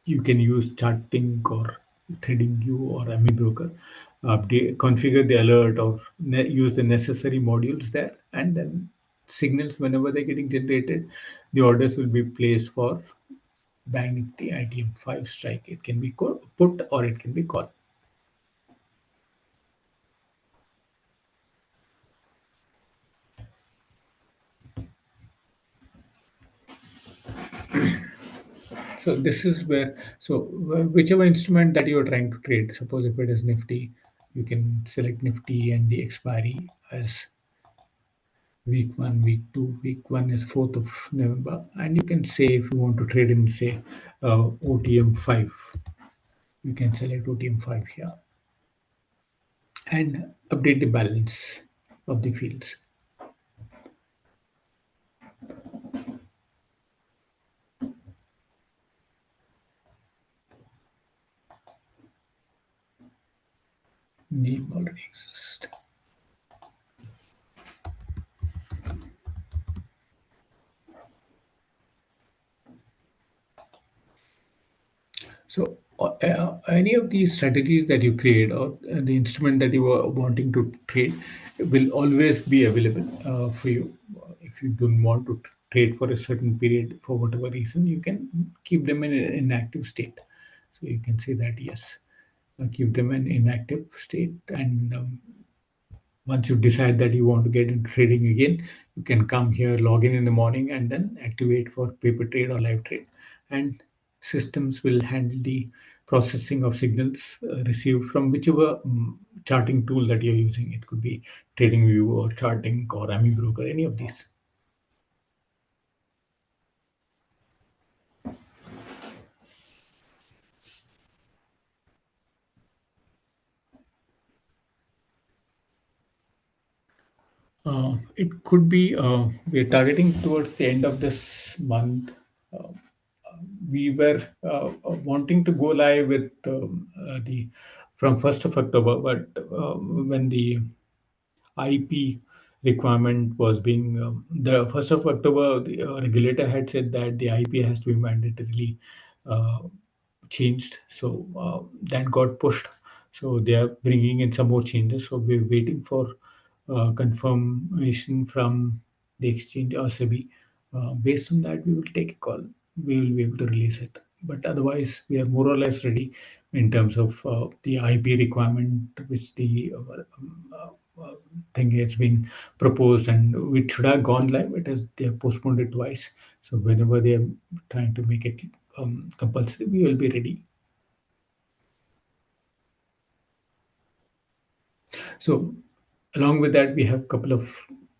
you can use charting or TradingView or Amibroker. Update, configure the alert or use the necessary modules there, and then signals whenever they're getting generated, the orders will be placed for Bank Nifty ITM 5 strike. It can be put or it can be call. So this is where, so whichever instrument that you are trying to trade, suppose if it is Nifty, you can select Nifty and the expiry as week one, week two. Week one is 4th of November, and you can say if you want to trade in, say, OTM 5, you can select OTM 5 here and update the balance of the fields. Name already exists. So, any of these strategies that you create or the instrument that you are wanting to trade will always be available for you. If you don't want to trade for a certain period for whatever reason, you can keep them in an inactive state. So you can say that yes, keep them in inactive state, and once you decide that you want to get into trading again, you can come here, log in the morning, and then activate for paper trade or live trade. And systems will handle the processing of signals received from whichever charting tool that you're using. It could be TradingView or Charting or Amibroker, any of these. It could be we're targeting towards the end of this month. We were wanting to go live with the from 1st of October, but when the IP requirement was being the 1st of October, the regulator had said that the IP has to be mandatorily uh, changed. So that got pushed. So they are bringing in some more changes. So we're waiting for confirmation from the exchange or SEBI. Based on that, we will take a call. We will be able to release it. But otherwise, we are more or less ready in terms of the IP requirement, which the thing has been proposed, and it should have gone live. It has they have postponed it twice. So whenever they are trying to make it compulsory, we will be ready. So along with that, we have a couple of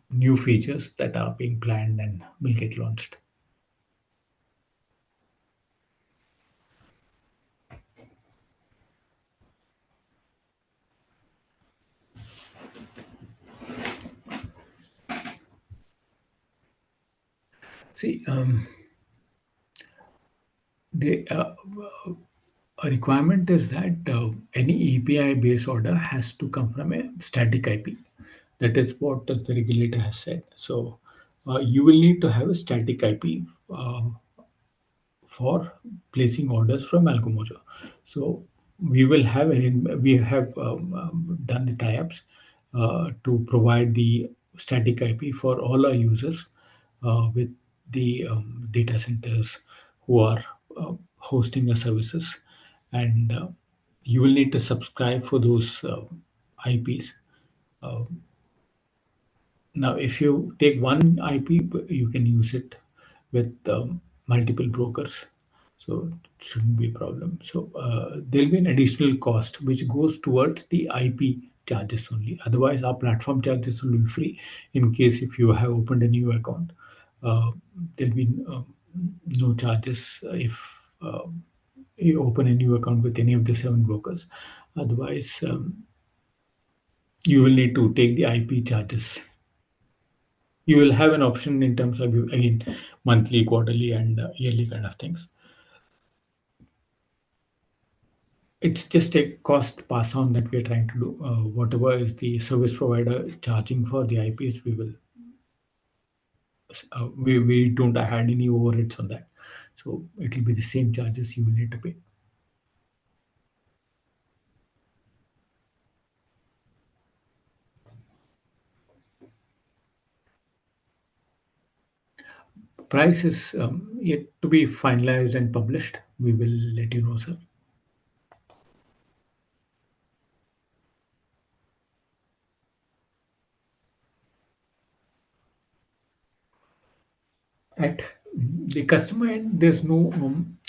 new features that are being planned and will get launched. See, the a requirement is that any API based order has to come from a static IP. That is what the regulator has said. So you will need to have a static IP for placing orders from Algomojo. So we have done the tie-ups to provide the static IP for all our users with the data centers who are hosting our services, and you will need to subscribe for those IPs. Now, if you take one IP, you can use it with multiple brokers, so it shouldn't be a problem. So there'll be an additional cost which goes towards the IP charges only. Otherwise, our platform charges will be free. In case if you have opened a new account, uh, there'll be no charges if you open a new account with any of the 7 brokers. Otherwise, you will need to take the IP charges. You will have an option in terms of again monthly, quarterly, and yearly kind of things. It's just a cost pass on that we are trying to do. Whatever is the service provider charging for the IPs, we don't add any overheads on that. So it will be the same charges you will need to pay. Price is yet to be finalized and published. We will let you know, sir. At the customer end, there's no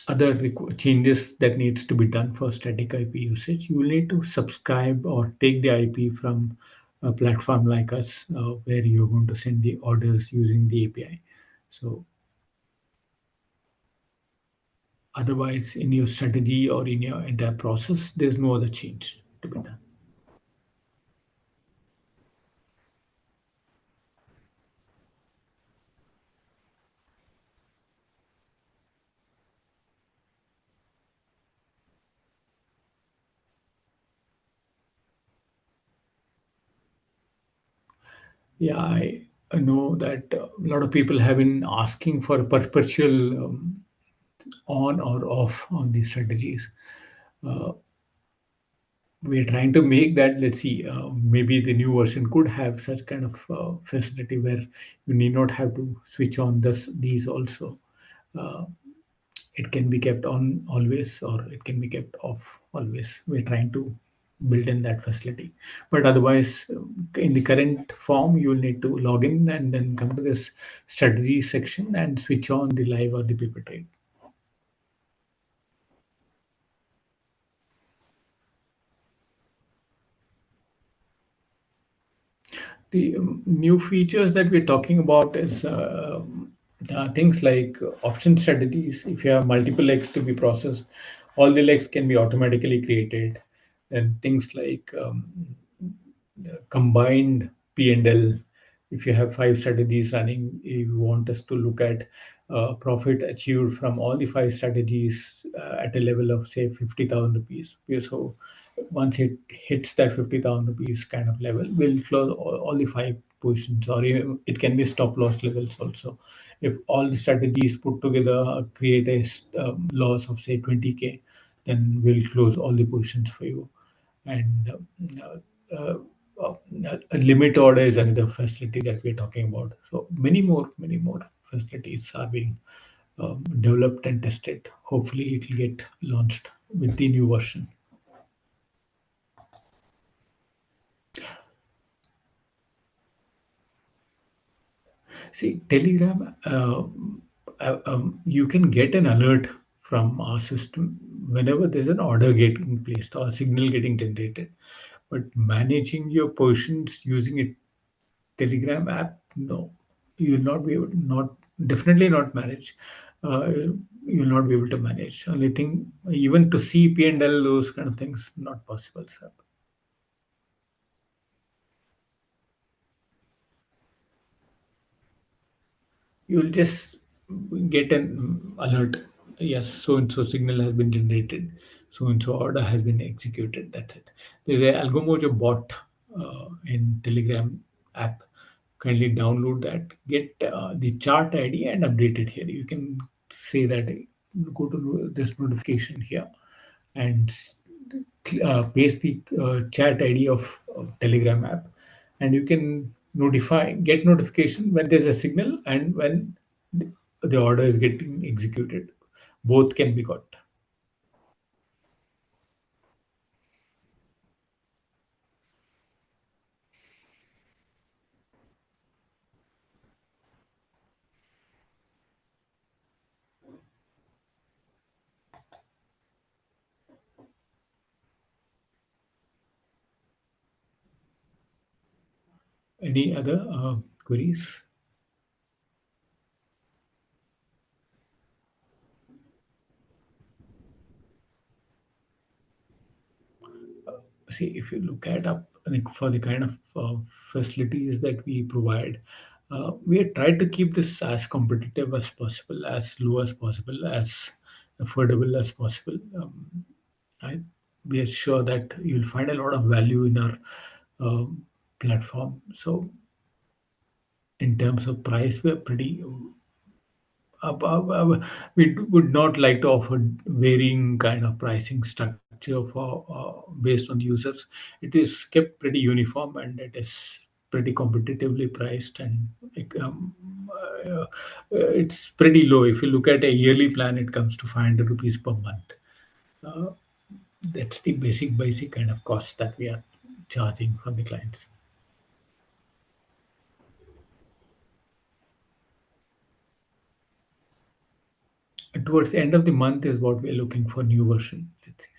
other changes that needs to be done for static IP usage. You will need to subscribe or take the IP from a platform like us, where you're going to send the orders using the API. So otherwise, in your strategy or in your entire process, there's no other change to be done. Yeah, I know that a lot of people have been asking for perpetual on or off on these strategies. Uh, we're trying to make that. Let's see, maybe the new version could have such kind of facility where you need not have to switch on these also. Uh, it can be kept on always or it can be kept off always. We're trying to build in that facility, but otherwise, in the current form, you will need to log in and then come to this strategy section and switch on the live or the paper trade. The new features that we're talking about is things like option strategies. If you have multiple legs to be processed, all the legs can be automatically created. And things like combined P&L. If you have five strategies running, you want us to look at profit achieved from all the five strategies at a level of say 50,000 rupees. Okay, so once it hits that 50,000 rupees kind of level, we'll close all the five positions, or even it can be stop loss levels also. If all the strategies put together create a loss of say 20K, then we'll close all the positions for you. And uh, uh, a limit order is another facility that we're talking about. So many more facilities are being developed and tested. Hopefully it will get launched with the new version. See, Telegram, you can get an alert from our system whenever there's an order getting placed or a signal getting generated. But managing your positions using a Telegram app, no, you'll not be able to, not definitely not manage. Uh, you'll not be able to manage. Only thing, even to see P&L, those kind of things, not possible, sir. You'll just get an alert. Yes, so and so signal has been generated, so and so order has been executed. That's it. There's a Algomojo bot in Telegram app. Kindly download that, get the chart ID and update it here. You can say that go to this notification here and paste the chat ID of Telegram app, and you can get notification when there's a signal and when the order is getting executed. Both can be got. Any other queries? See, if you look at up like, for the kind of facilities that we provide, we have tried to keep this as competitive as possible, as low as possible, as affordable as possible. I, we are sure that you'll find a lot of value in our platform. So, in terms of price, we're pretty. Would not like to offer varying kind of pricing structure for based on users. It is kept pretty uniform, and it is. pretty competitively priced, and like, it's pretty low. If you look at a yearly plan, it comes to 500 rupees per month. Uh, that's the basic kind of cost that we are charging from the clients. Towards the end of the month is what we're looking for new version. Let's see.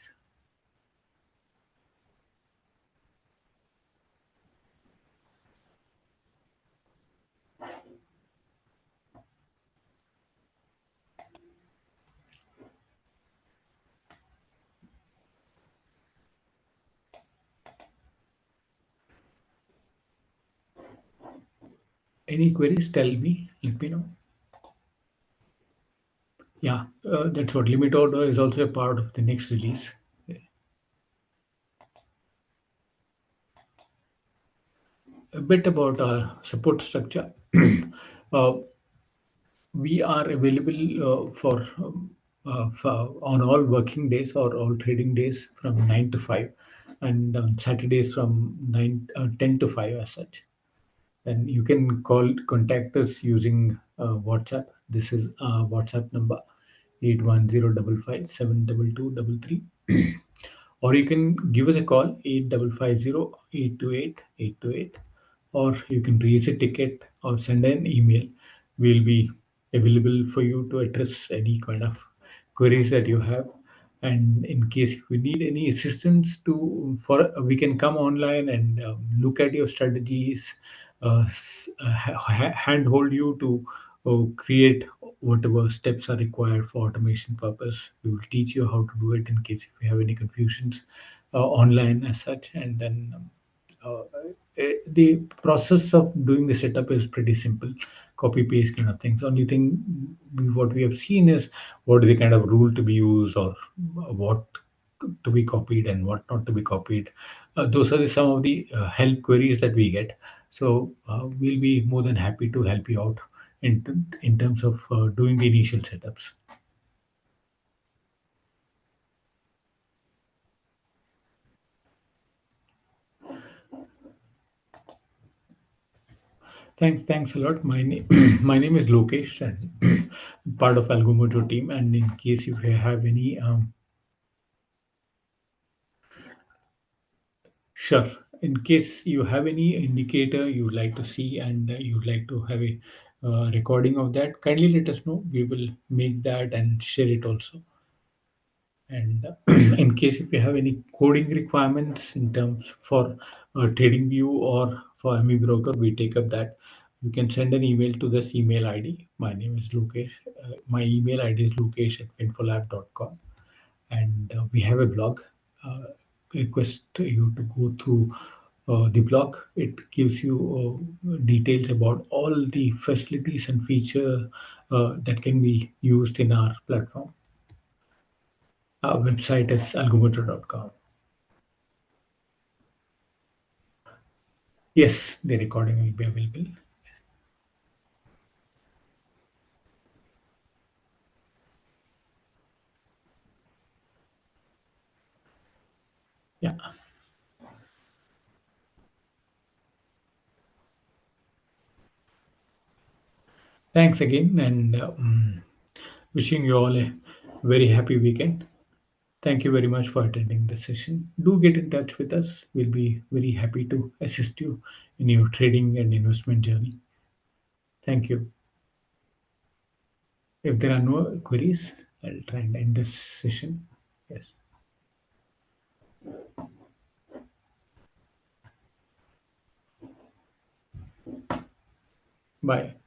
Any queries? Tell me. Let me know. Yeah, that's what limit order is also a part of the next release. A bit about our support structure. uh, we are available on all working days or all trading days from 9 to 5, and on Saturdays from 10 to 5 as such. And you can contact us using WhatsApp. This is our WhatsApp number, 8105572233. Or you can give us a call, 8550 828 828, or you can raise a ticket or send an email. We'll be available for you to address any kind of queries that you have. And in case if we need any assistance to for we can come online and look at your strategies, handhold you to create whatever steps are required for automation purpose. We will teach you how to do it in case if you have any confusions online as such. And then uh, the process of doing the setup is pretty simple, copy paste kind of things. Only thing what we have seen is what is the kind of rule to be used, or what to be copied and what not to be copied. Those are some of the help queries that we get. So we'll be more than happy to help you out in terms of doing the initial setups. Thanks a lot. My name my name is Lokesh, and part of Algomojo team. And in case if you have any sure. In case you have any indicator you would like to see, and you would like to have a recording of that, kindly let us know. We will make that and share it also. And in case if you have any coding requirements in terms for trading view or for Amibroker, we take up that. You can send an email to this email ID. My name is Lukesh. My email ID is lukesh@finfolab.com. And we have a blog. Uh, Request you to go through the blog. It gives you details about all the facilities and feature that can be used in our platform. Our website is algomojo.com. Yes, the recording will be available. Yeah. Thanks again, and wishing you all a very happy weekend. Thank you very much for attending the session. Do get in touch with us. We'll be very happy to assist you in your trading and investment journey. Thank you. If there are no queries, I'll try and end this session. Yes. Bye.